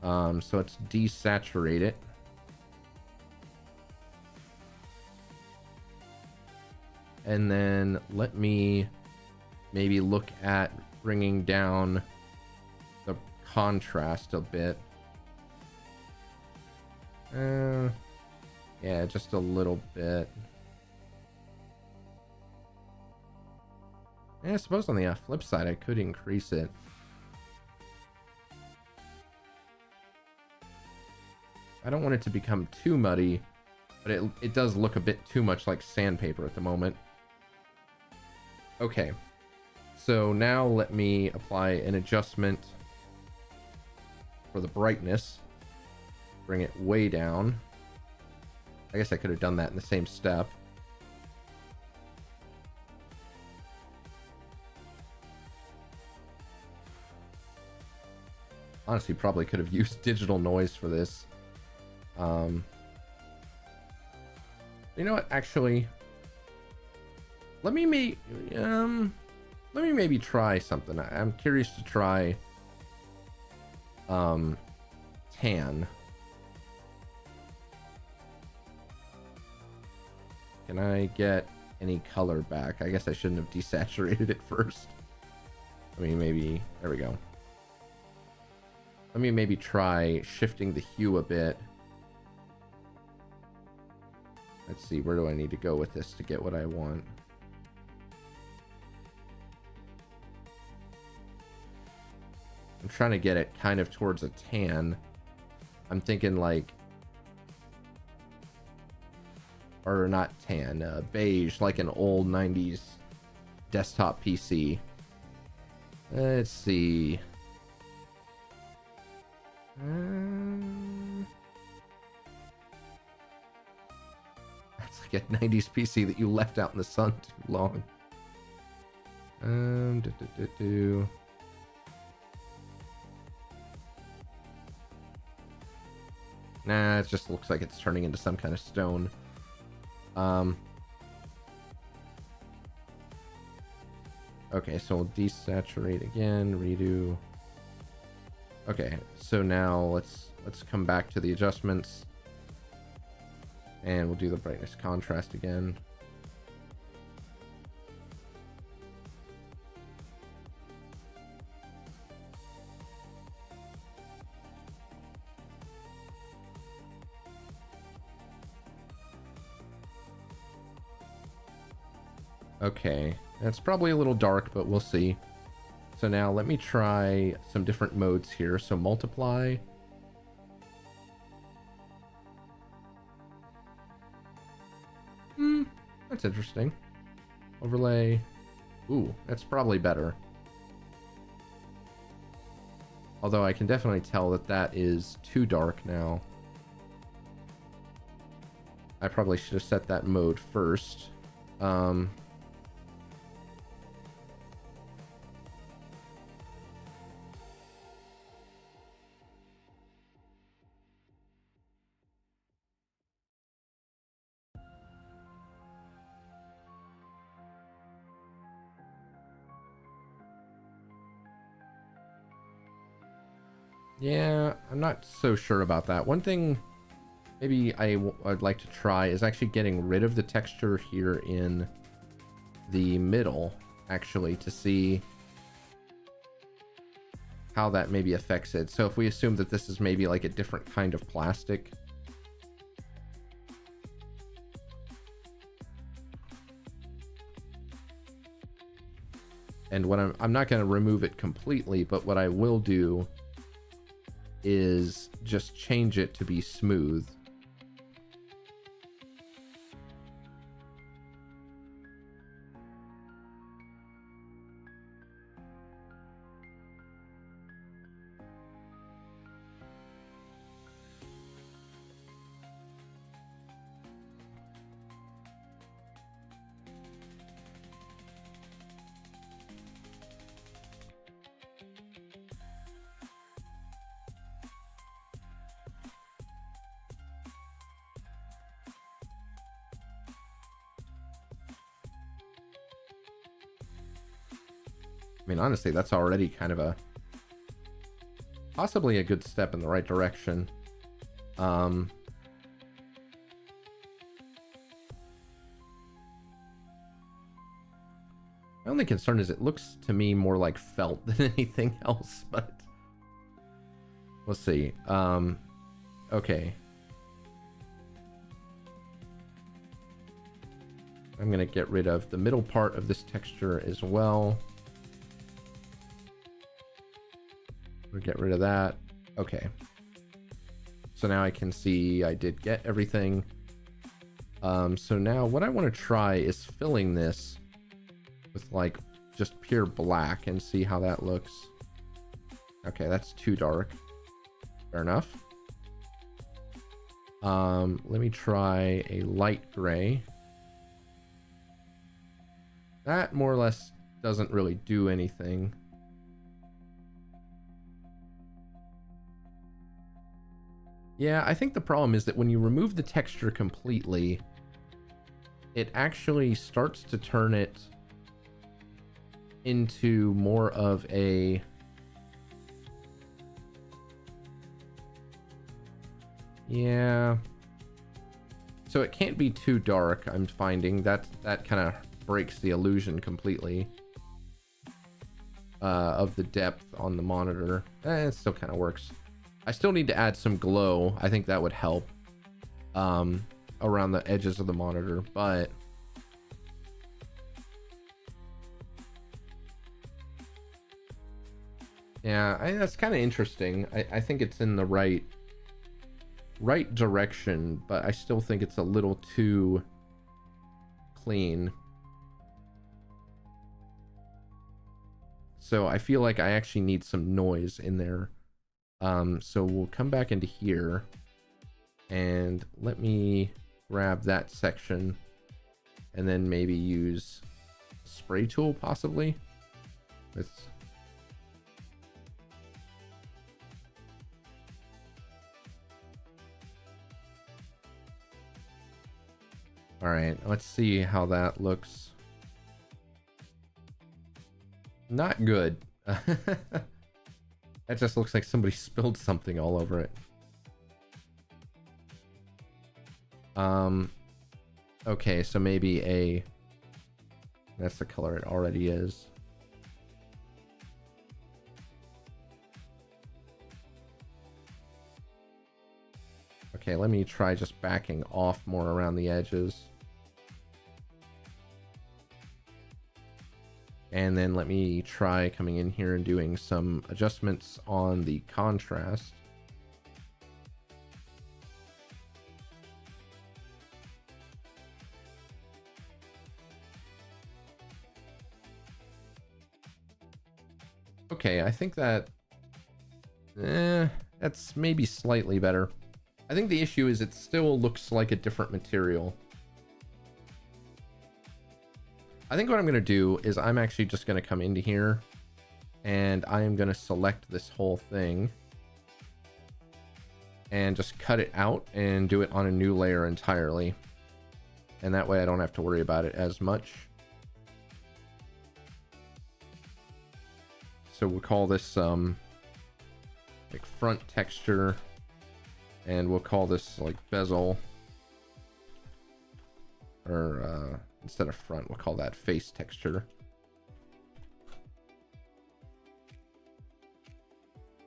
So let's desaturate it. And then let me maybe look at bringing down the contrast a bit. Yeah, just a little bit. Yeah, I suppose on the flip side, I could increase it. I don't want it to become too muddy, but it does look a bit too much like sandpaper at the moment. Okay, so now let me apply an adjustment for the brightness. Bring it way down. I guess I could have done that in the same step. Honestly, probably could have used digital noise for this. You know what? Actually, let me maybe try something. I'm curious to try tan. Can I get any color back? I guess I shouldn't have desaturated it first. I mean, maybe there we go. Let me maybe try shifting the hue a bit. Let's see, where do I need to go with this to get what I want? I'm trying to get it kind of towards a tan. I'm thinking like, or not tan, beige, like an old 90s desktop PC. Let's see. get 90s PC that you left out in the sun too long. Nah, it just looks like it's turning into some kind of stone. Okay, so we'll desaturate again, redo. Okay, so now let's come back to the adjustments. And we'll do the brightness contrast again. Okay, that's probably a little dark, but we'll see. So now let me try some different modes here. So multiply. That's interesting. Overlay. Ooh, that's probably better. Although I can definitely tell that that is too dark now. I probably should have set that mode first. Yeah, I'm not so sure about that. One thing maybe I'd like to try is actually getting rid of the texture here in the middle, actually, to see how that maybe affects it. So if we assume that this is maybe like a different kind of plastic. And what I'm not going to remove it completely, but what I will do is just change it to be smooth. I mean, honestly, that's already kind of possibly a good step in the right direction. My only concern is it looks to me more like felt than anything else, but we'll see. Okay. I'm going to get rid of the middle part of this texture as well. We'll get rid of that. Okay. So now I can see I did get everything. So now what I want to try is filling this with like just pure black and see how that looks. Okay, that's too dark. Fair enough. Let me try a light gray. That more or less doesn't really do anything. Yeah, I think the problem is that when you remove the texture completely, it actually starts to turn it into more of a... Yeah. So it can't be too dark, I'm finding. That kind of breaks the illusion completely of the depth on the monitor. It still kind of works. I still need to add some glow. I think that would help around the edges of the monitor, but yeah, that's kind of interesting. I think it's in the right direction, but I still think it's a little too clean. So I feel like I actually need some noise in there. So we'll come back into here and let me grab that section and then maybe use a spray tool possibly with all right, let's see how that looks. Not good. That just looks like somebody spilled something all over it. Okay, so maybe that's the color it already is. Okay, let me try just backing off more around the edges. And then let me try coming in here and doing some adjustments on the contrast. Okay, I think that that's maybe slightly better. I think the issue is it still looks like a different material. I think what I'm going to do is I'm actually just going to come into here and I am going to select this whole thing and just cut it out and do it on a new layer entirely. And that way I don't have to worry about it as much. So we'll call this like front texture, and we'll call this like bezel, or instead of front, we'll call that face texture.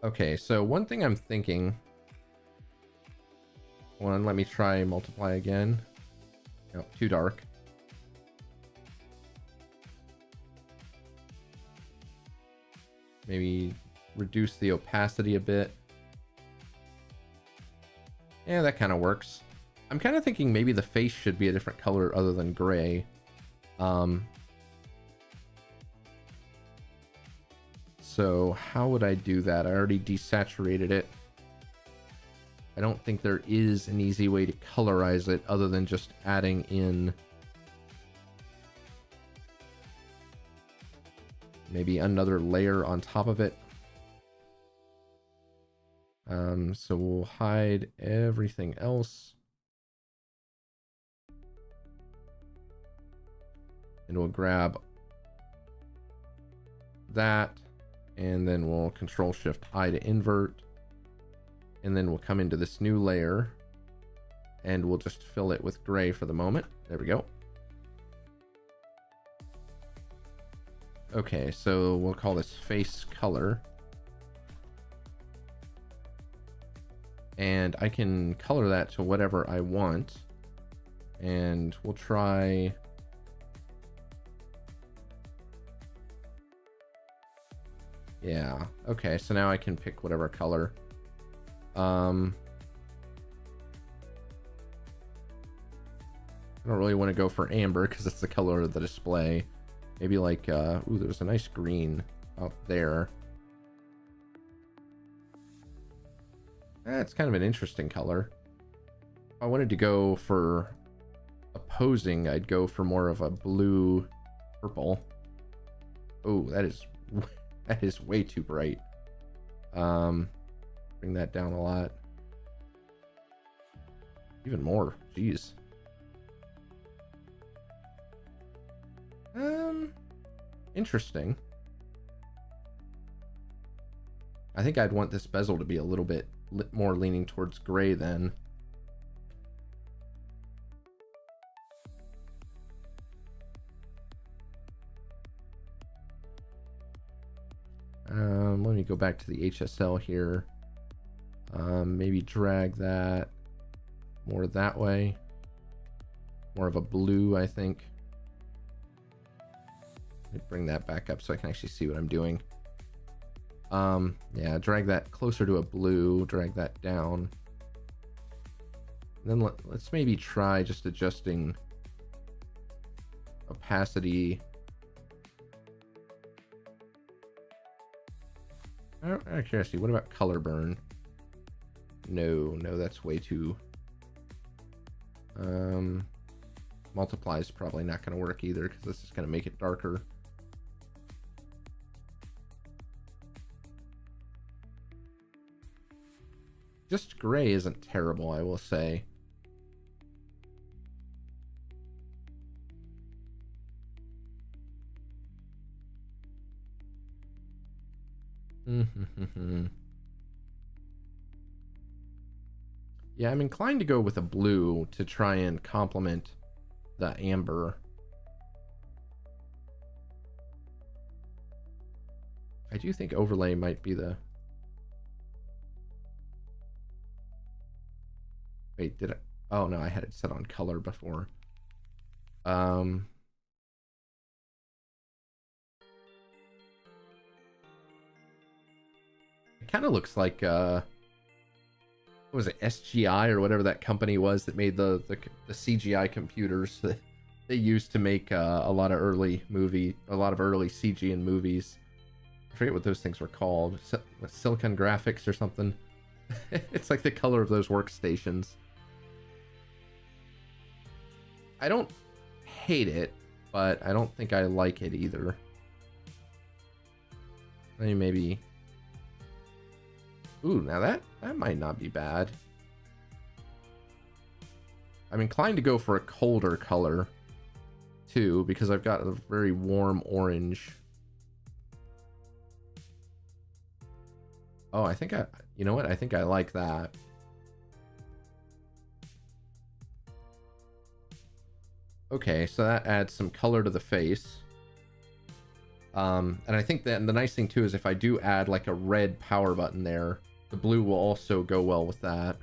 Okay, so one thing I'm thinking, let me try multiply again. No, too dark. Maybe reduce the opacity a bit. Yeah, that kind of works. I'm kind of thinking maybe the face should be a different color other than gray. So how would I do that? I already desaturated it. I don't think there is an easy way to colorize it other than just adding in maybe another layer on top of it. So we'll hide everything else. And we'll grab that, and then we'll Control Shift I to invert. And then we'll come into this new layer and we'll just fill it with gray for the moment. There we go. Okay, so we'll call this face color. And I can color that to whatever I want. And we'll try... Yeah, okay, so now I can pick whatever color. I don't really want to go for amber because it's the color of the display. Maybe like, ooh, there's a nice green out there. That's kind of an interesting color. If I wanted to go for opposing, I'd go for more of a blue purple. Oh, that is way too bright. Bring that down a lot. Even more. Jeez. Interesting. I think I'd want this bezel to be a little bit more leaning towards gray then. Let me go back to the HSL here. Maybe drag that more that way. More of a blue, I think. Let me bring that back up so I can actually see what I'm doing. Yeah, drag that closer to a blue, drag that down. And then let's maybe try just adjusting opacity. Actually, what about color burn? No, that's way too... multiply is probably not going to work either, because this is going to make it darker. Just gray isn't terrible, I will say. Yeah, I'm inclined to go with a blue to try and complement the amber. I do think overlay might be the... Wait, did I... Oh, no, I had it set on color before. It kind of looks like, what was it, SGI or whatever that company was that made the CGI computers that they used to make a lot of early CG in movies. I forget what those things were called. Silicon Graphics or something. It's like the color of those workstations. I don't hate it, but I don't think I like it either. Maybe... Ooh, now that might not be bad. I'm inclined to go for a colder color, too, because I've got a very warm orange. Oh, you know what? I think I like that. Okay, so that adds some color to the face. And I think that the nice thing too is if I do add like a red power button there, the blue will also go well with that.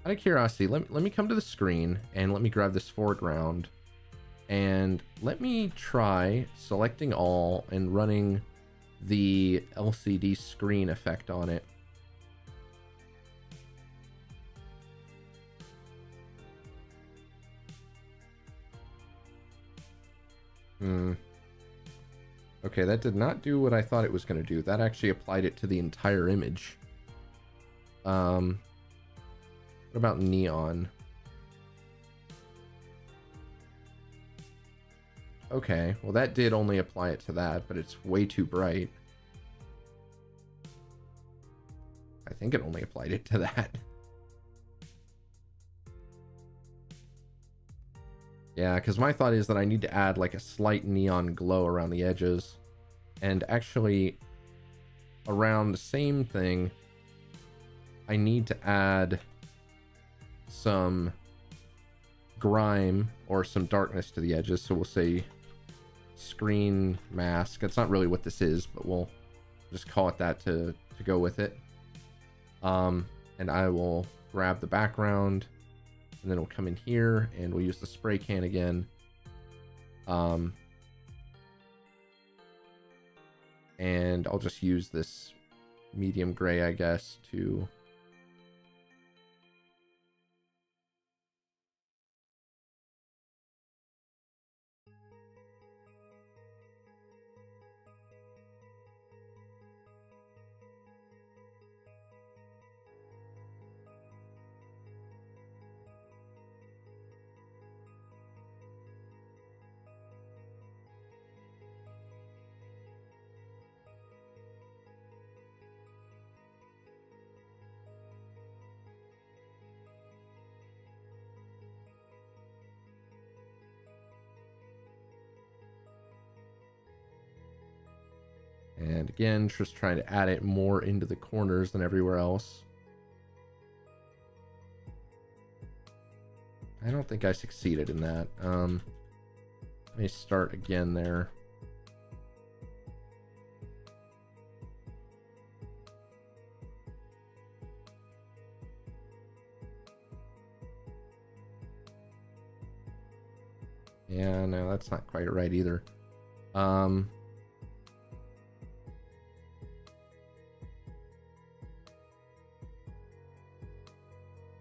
Out of curiosity, let me come to the screen and let me grab this foreground. And let me try selecting all and running the LCD screen effect on it. Okay, that did not do what I thought it was going to do. That actually applied it to the entire image. What about neon? Okay, well that did only apply it to that, but it's way too bright. I think it only applied it to that. Yeah, because my thought is that I need to add like a slight neon glow around the edges. And actually, around the same thing, I need to add some grime or some darkness to the edges. So we'll say screen mask. That's not really what this is, but we'll just call it that to go with it. And I will grab the background. And then we'll come in here and we'll use the spray can again. And I'll just use this medium gray, I guess, to... And again, just trying to add it more into the corners than everywhere else. I don't think I succeeded in that. Let me start again there. Yeah, no, that's not quite right either.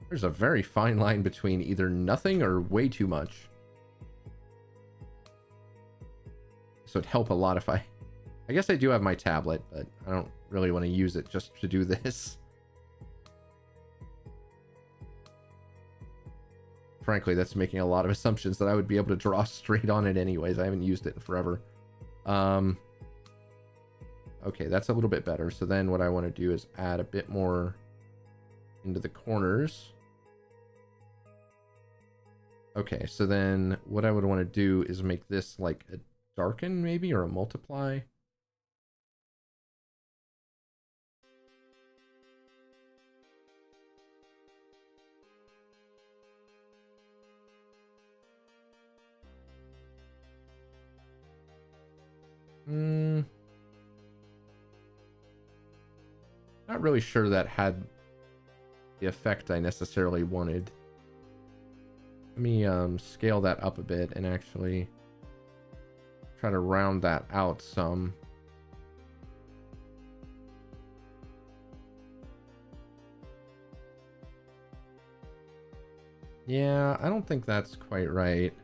There's a very fine line between either nothing or way too much. So it'd help a lot if I guess I do have my tablet, but I don't really want to use it just to do this. frankly, that's making a lot of assumptions that I would be able to draw straight on it anyways. I haven't used it in forever. Okay, that's a little bit better. So then what I want to do is add a bit more into the corners. Okay, so then what I would want to do is make this like a darken maybe, or a multiply. Not really sure that had the effect I necessarily wanted. Let me scale that up a bit and actually try to round that out some. Yeah, I don't think that's quite right.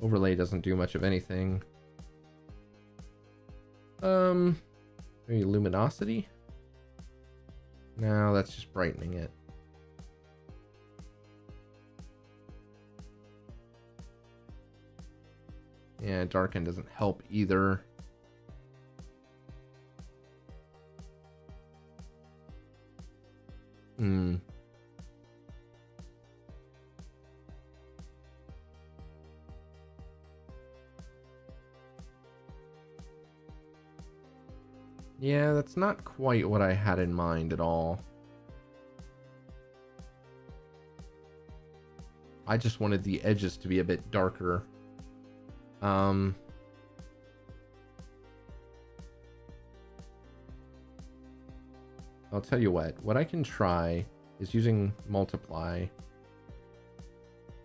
Overlay doesn't do much of anything. Maybe luminosity? No, that's just brightening it. Yeah, darken doesn't help either. Yeah, that's not quite what I had in mind at all. I just wanted the edges to be a bit darker. I'll tell you what I can try is using multiply.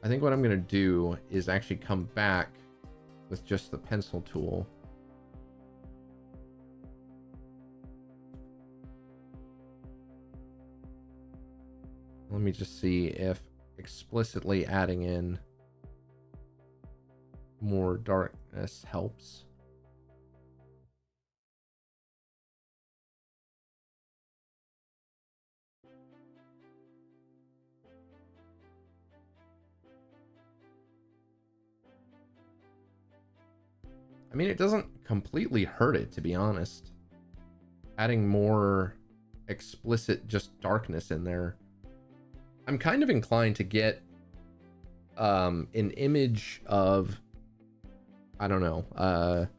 I think what I'm going to do is actually come back with just the pencil tool. Let me just see if explicitly adding in more darkness helps. I mean, it doesn't completely hurt it, to be honest. Adding more explicit just darkness in there. I'm kind of inclined to get an image of, I don't know,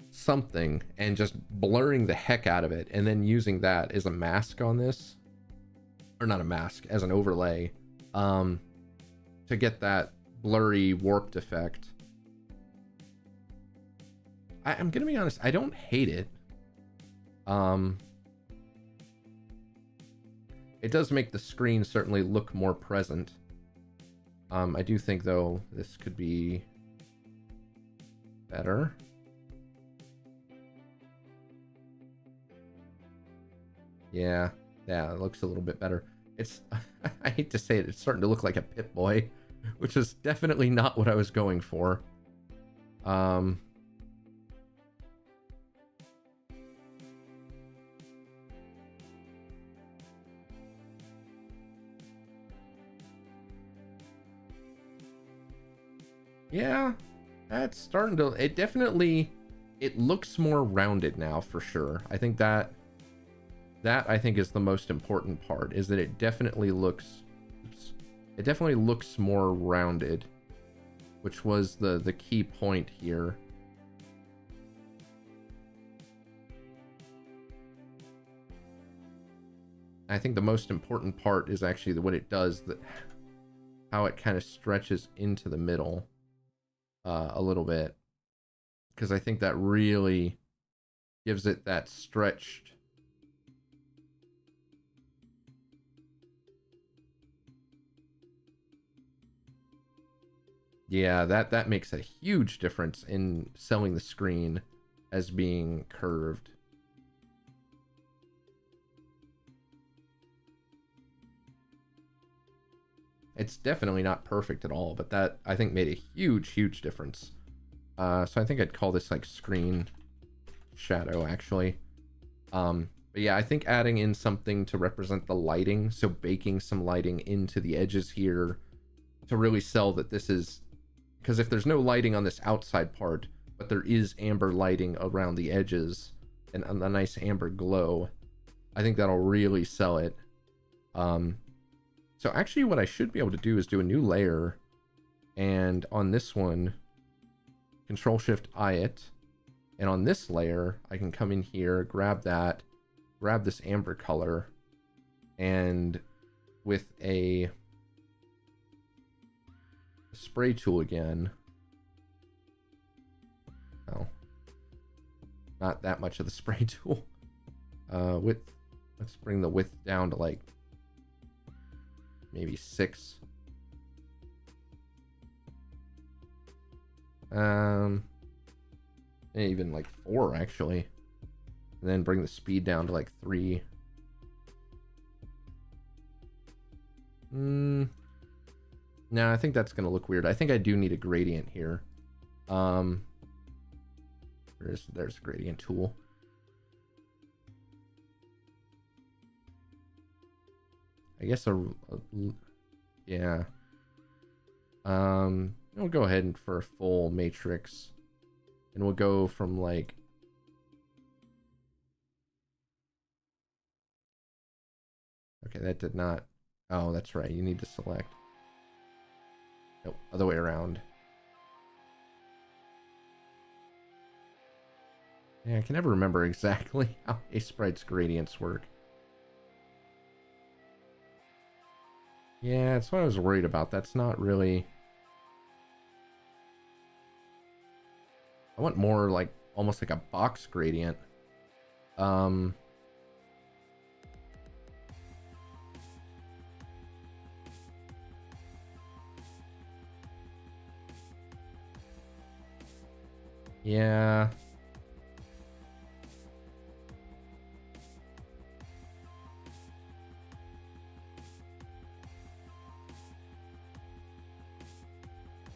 something, and just blurring the heck out of it, and then using that as a mask on this, or not a mask, as an overlay, to get that blurry warped effect. I'm gonna be honest, I don't hate it. It does make the screen certainly look more present. I do think, though, this could be better. Yeah, it looks a little bit better. It's, I hate to say it, it's starting to look like a Pip-Boy, which is definitely not what I was going for. Yeah, that's starting to, it definitely, it looks more rounded now for sure. I think that I think is the most important part, is that it definitely looks, it definitely looks more rounded, which was the key point here. I think the most important part is actually what it does, that how it kind of stretches into the middle a little bit, because I think that really gives it that stretched. Yeah, that makes a huge difference in selling the screen as being curved. It's definitely not perfect at all, but that, I think, made a huge difference. So I think I'd call this like screen shadow, actually. But yeah, I think adding in something to represent the lighting, so baking some lighting into the edges here to really sell that this is, because if there's no lighting on this outside part, but there is amber lighting around the edges and a nice amber glow, I think that'll really sell it. So actually what I should be able to do is do a new layer, and on this one, Control Shift I it, and on this layer, I can come in here, grab that, grab this amber color, and with a spray tool again, oh, not that much of the spray tool, width, let's bring the width down to like maybe 6. Even like 4 actually, and then bring the speed down to like 3. No, I think that's gonna look weird. I think I do need a gradient here. There's a gradient tool. I guess yeah. We'll go ahead and for a full matrix, and we'll go from like, okay, that did not, oh, that's right, you need to select, nope, other way around. Yeah, I can never remember exactly how Aseprite's gradients work. Yeah, that's what I was worried about. That's not really, I want more like almost like a box gradient. Yeah.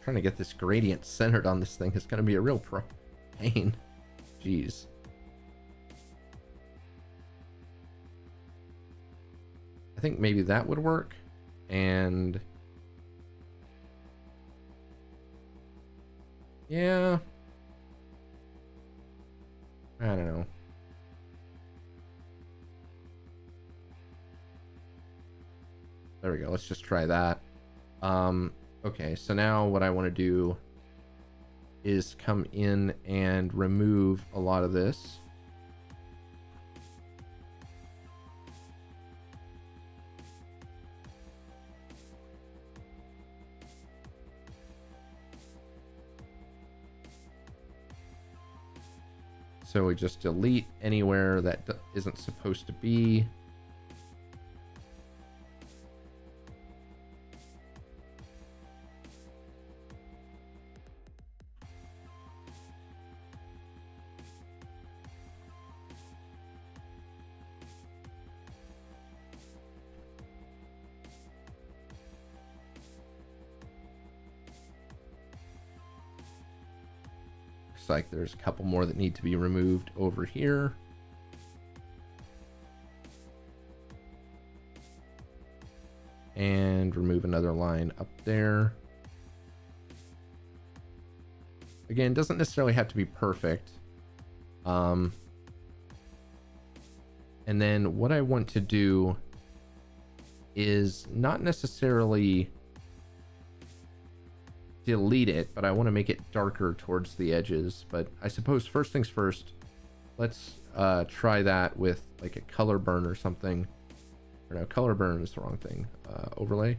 Trying to get this gradient centered on this thing is going to be a real pain. Jeez. I think maybe that would work. And yeah, I don't know. There we go. Let's just try that. Okay, so now what I want to do is come in and remove a lot of this. So we just delete anywhere that isn't supposed to be. Looks like there's a couple more that need to be removed over here. And remove another line up there. Again, doesn't necessarily have to be perfect. And then what I want to do is not necessarily delete it, but I want to make it darker towards the edges. But I suppose first things first, let's try that with like a color burn or something. Or no, color burn is the wrong thing. Overlay.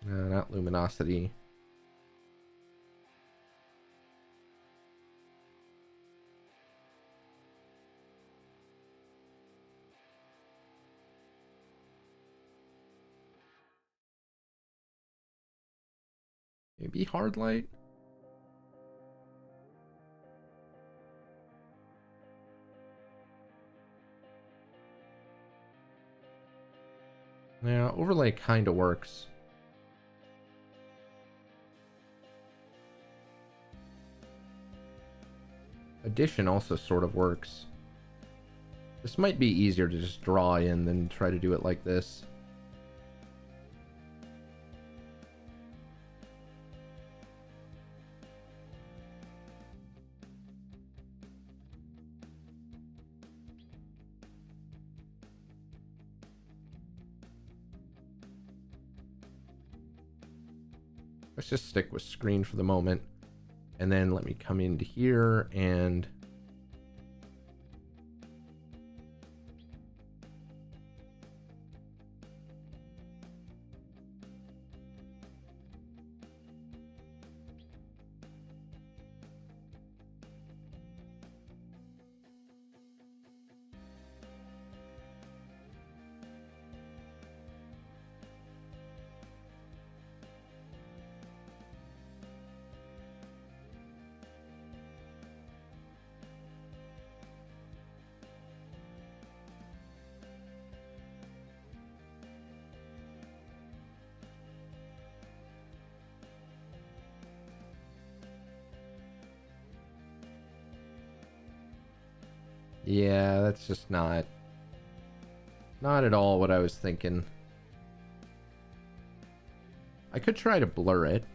Not luminosity. Maybe hard light. Yeah, overlay kind of works. Addition also sort of works. This might be easier to just draw in than try to do it like this. Let's just stick with screen for the moment. And then let me come into here and yeah, that's just not at all what I was thinking. I could try to blur it.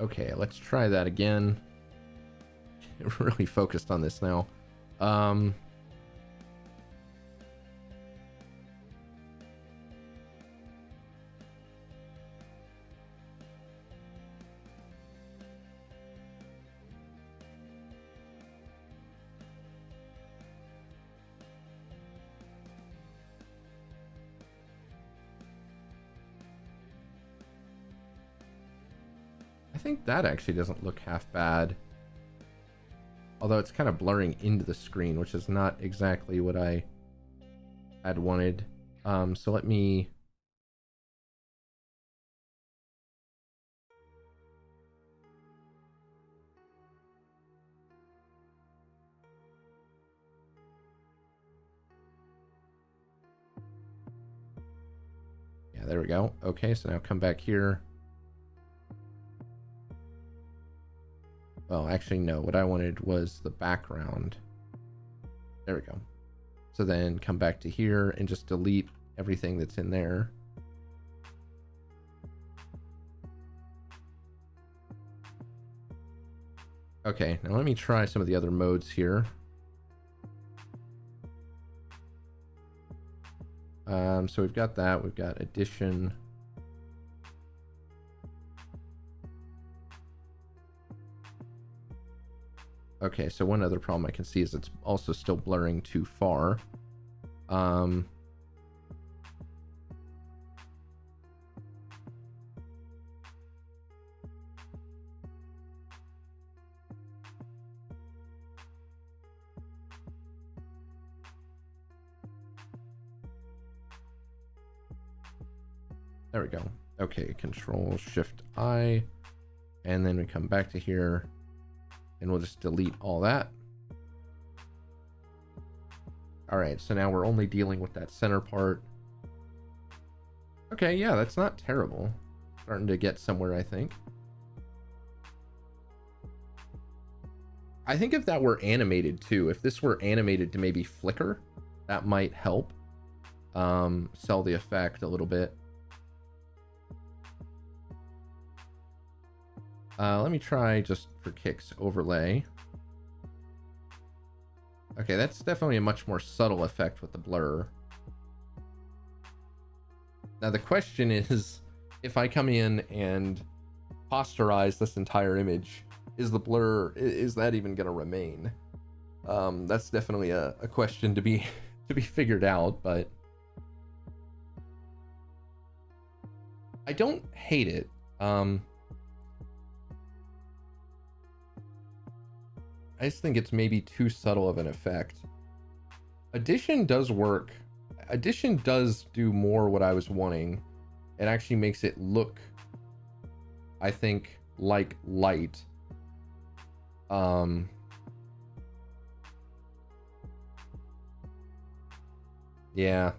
Okay, let's try that again. Really focused on this now. I think that actually doesn't look half bad. Although it's kind of blurring into the screen, which is not exactly what I had wanted. So let me... Yeah, there we go. Okay, so now come back here. Well, actually, no. What I wanted was the background. There we go. So then come back to here and just delete everything that's in there. Okay, now let me try some of the other modes here. So we've got that. We've got addition. Okay, so one other problem I can see is it's also still blurring too far. There we go. Okay, Control Shift I, and then we come back to here, and we'll just delete all that. All right, so now we're only dealing with that center part. Okay, yeah, that's not terrible. Starting to get somewhere, I think. I think if that were animated too, if this were animated to maybe flicker, that might help sell the effect a little bit. Let me try just for kicks overlay. Okay, that's definitely a much more subtle effect with the blur. Now the question is, if I come in and posterize this entire image, is the blur, is that even going to remain? That's definitely a question to be to be figured out, but I don't hate it. I just think it's maybe too subtle of an effect. Addition does work. Addition does do more what I was wanting. It actually makes it look, I think, like light. Yeah.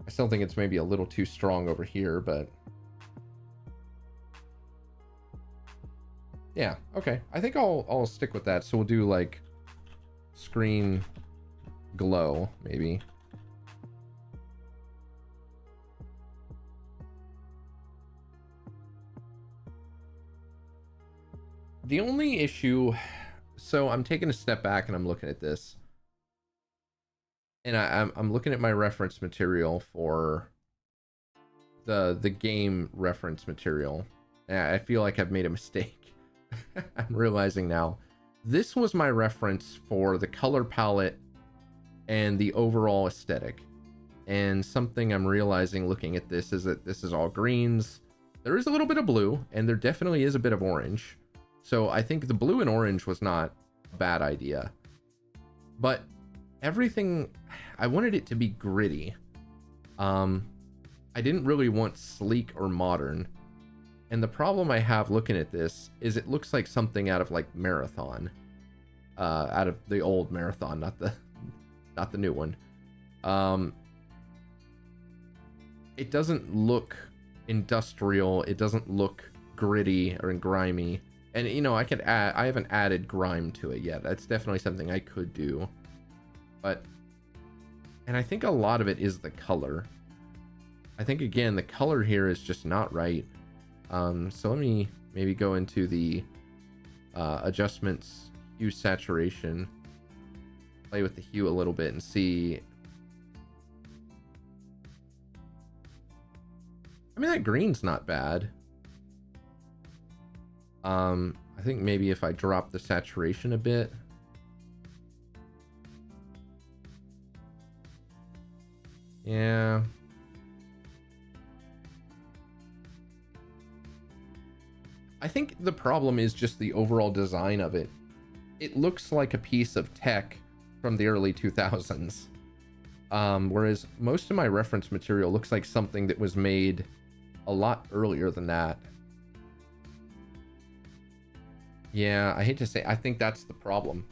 I still think it's maybe a little too strong over here, but yeah, okay. I think I'll stick with that. So we'll do like screen glow, maybe. The only issue, so I'm taking a step back and I'm looking at this, and I'm looking at my reference material for the game reference material, and I feel like I've made a mistake. I'm realizing now, this was my reference for the color palette and the overall aesthetic, and something I'm realizing looking at this is that this is all greens. There is a little bit of blue, and there definitely is a bit of orange. So I think the blue and orange was not a bad idea, but everything, I wanted it to be gritty. I didn't really want sleek or modern. And the problem I have looking at this is it looks like something out of like Marathon, out of the old Marathon, not the new one. It doesn't look industrial. It doesn't look gritty or grimy. And you know, I haven't added grime to it yet. That's definitely something I could do. And I think a lot of it is the color. I think again, the color here is just not right. So let me maybe go into the adjustments, hue saturation, play with the hue a little bit and see. I mean, that green's not bad. I think maybe if I drop the saturation a bit. Yeah. I think the problem is just the overall design of it. It looks like a piece of tech from the early 2000s. Whereas most of my reference material looks like something that was made a lot earlier than that. Yeah, I hate to say, I think that's the problem.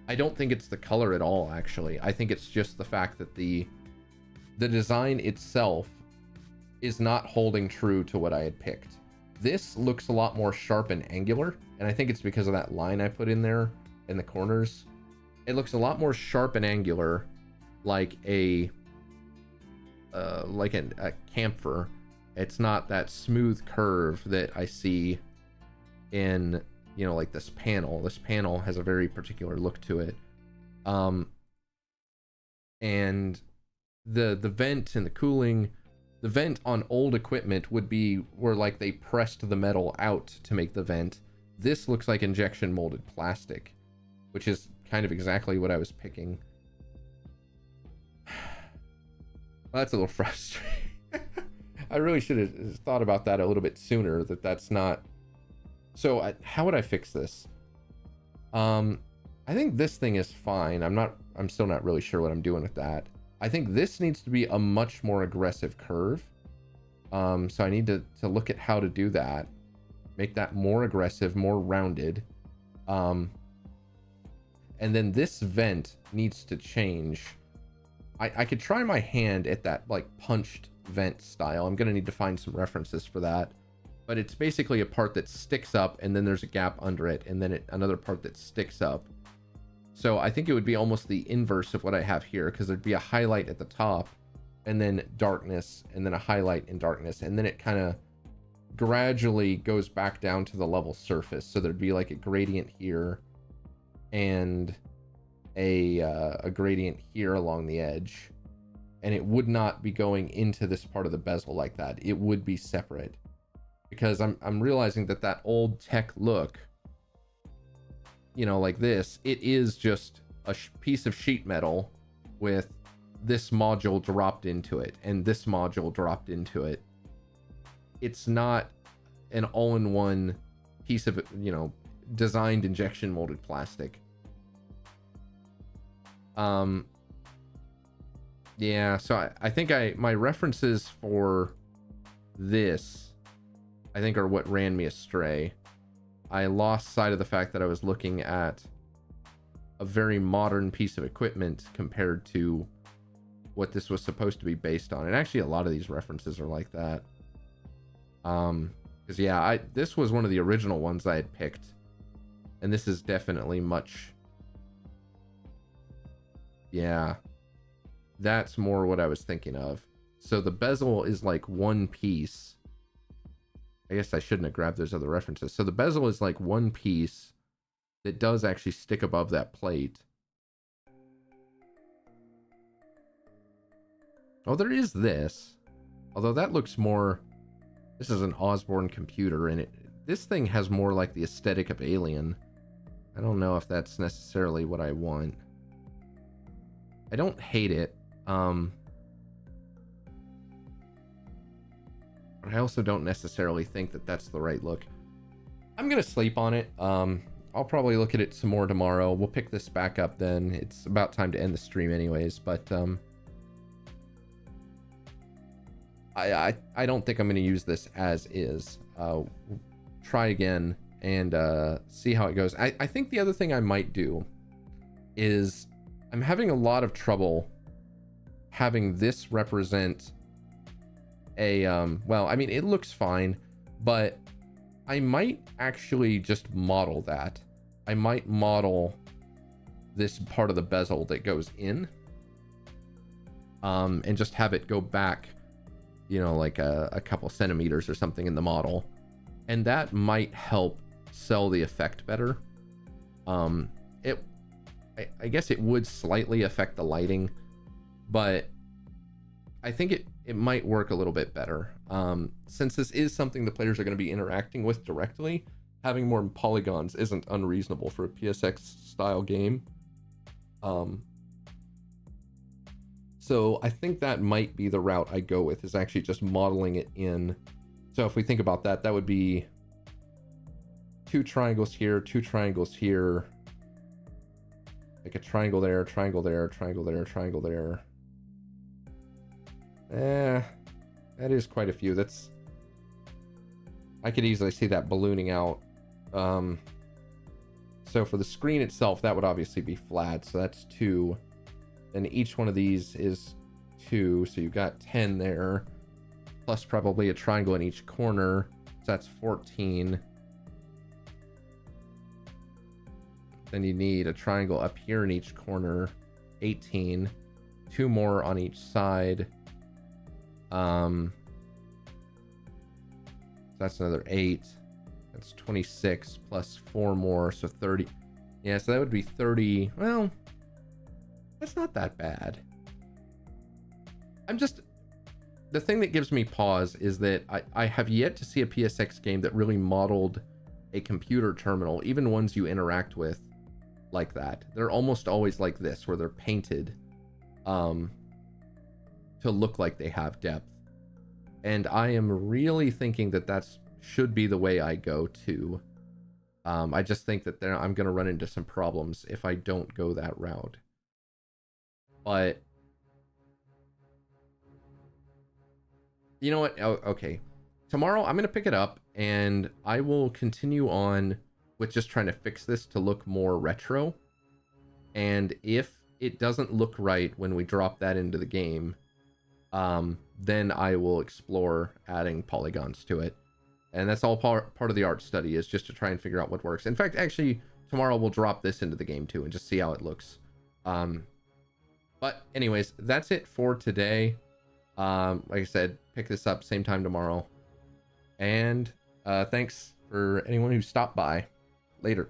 I don't think it's the color at all, actually. I think it's just the fact that the design itself is not holding true to what I had picked. This looks a lot more sharp and angular, and I think it's because of that line I put in there in the corners. It looks a lot more sharp and angular, like a camphor. It's not that smooth curve that I see in, you know, like this panel. This panel has a very particular look to it. And the vent and the cooling, the vent on old equipment would be where like they pressed the metal out to make the vent. This looks like injection molded plastic, which is kind of exactly what I was picking. Well, that's a little frustrating. I really should have thought about that a little bit sooner, that's not. So how would I fix this? I think this thing is fine. I'm still not really sure what I'm doing with that. I think this needs to be a much more aggressive curve. So I need to look at how to do that. Make that more aggressive, more rounded. And then this vent needs to change. I could try my hand at that like punched vent style. I'm going to need to find some references for that. But it's basically a part that sticks up and then there's a gap under it, and then another part that sticks up. So I think it would be almost the inverse of what I have here, because there'd be a highlight at the top and then darkness and then a highlight in darkness, and then it kind of gradually goes back down to the level surface. So there'd be like a gradient here and a gradient here along the edge, and it would not be going into this part of the bezel like that. It would be separate, because I'm realizing that that old tech look, you know, like this, it is just a piece of sheet metal with this module dropped into it and this module dropped into it. It's not an all-in-one piece of, you know, designed injection molded plastic. Yeah, so I think my references for this, I think, are what ran me astray. I lost sight of the fact that I was looking at a very modern piece of equipment compared to what this was supposed to be based on. And actually, a lot of these references are like that. Because yeah, this was one of the original ones I had picked, and this is definitely much. Yeah, that's more what I was thinking of. So the bezel is like one piece. I guess I shouldn't have grabbed those other references. So the bezel is like one piece that does actually stick above that plate. Oh, there is this. Although that looks more... This is an Osborne computer, and this thing has more like the aesthetic of Alien. I don't know if that's necessarily what I want. I don't hate it. But I also don't necessarily think that that's the right look. I'm gonna sleep on it. I'll probably look at it some more tomorrow. We'll pick this back up then. It's about time to end the stream anyways, but I don't think I'm gonna use this as is. Try again and see how it goes. I think the other thing I might do is I'm having a lot of trouble having this represent a well, I mean, it looks fine, but I might actually just model that. I might model this part of the bezel that goes in, and just have it go back, you know, like a couple centimeters or something in the model, and that might help sell the effect better. I guess it would slightly affect the lighting, but I think it might work a little bit better. Since this is something the players are going to be interacting with directly, having more polygons isn't unreasonable for a PSX style game. So I think that might be the route I go with, is actually just modeling it in. So if we think about that, that would be 2 triangles here, 2 triangles here, like a triangle there, triangle there, triangle there, triangle there. That is quite a few. That's, I could easily see that ballooning out. So for the screen itself, that would obviously be flat, so that's 2. Then each one of these is 2, so you've got 10 there, plus probably a triangle in each corner, so that's 14. Then you need a triangle up here in each corner, 18. 2 more on each side. So that's another 8. That's 26 plus 4 more, so 30. Yeah, so that would be 30. Well, that's not that bad. The thing that gives me pause is that I have yet to see a PSX game that really modeled a computer terminal, even ones you interact with, like that. They're almost always like this, where they're painted to look like they have depth. And I am really thinking that that's should be the way I go too. I just think that I'm going to run into some problems if I don't go that route. But you know what? Oh, okay. Tomorrow I'm going to pick it up and I will continue on with just trying to fix this to look more retro. And if it doesn't look right when we drop that into the game, then I will explore adding polygons to it. And that's all part of the art study, is just to try and figure out what works. In fact, actually, tomorrow we'll drop this into the game too and just see how it looks. But anyways, that's it for today. Like I said, pick this up same time tomorrow. And thanks for anyone who stopped by. Later.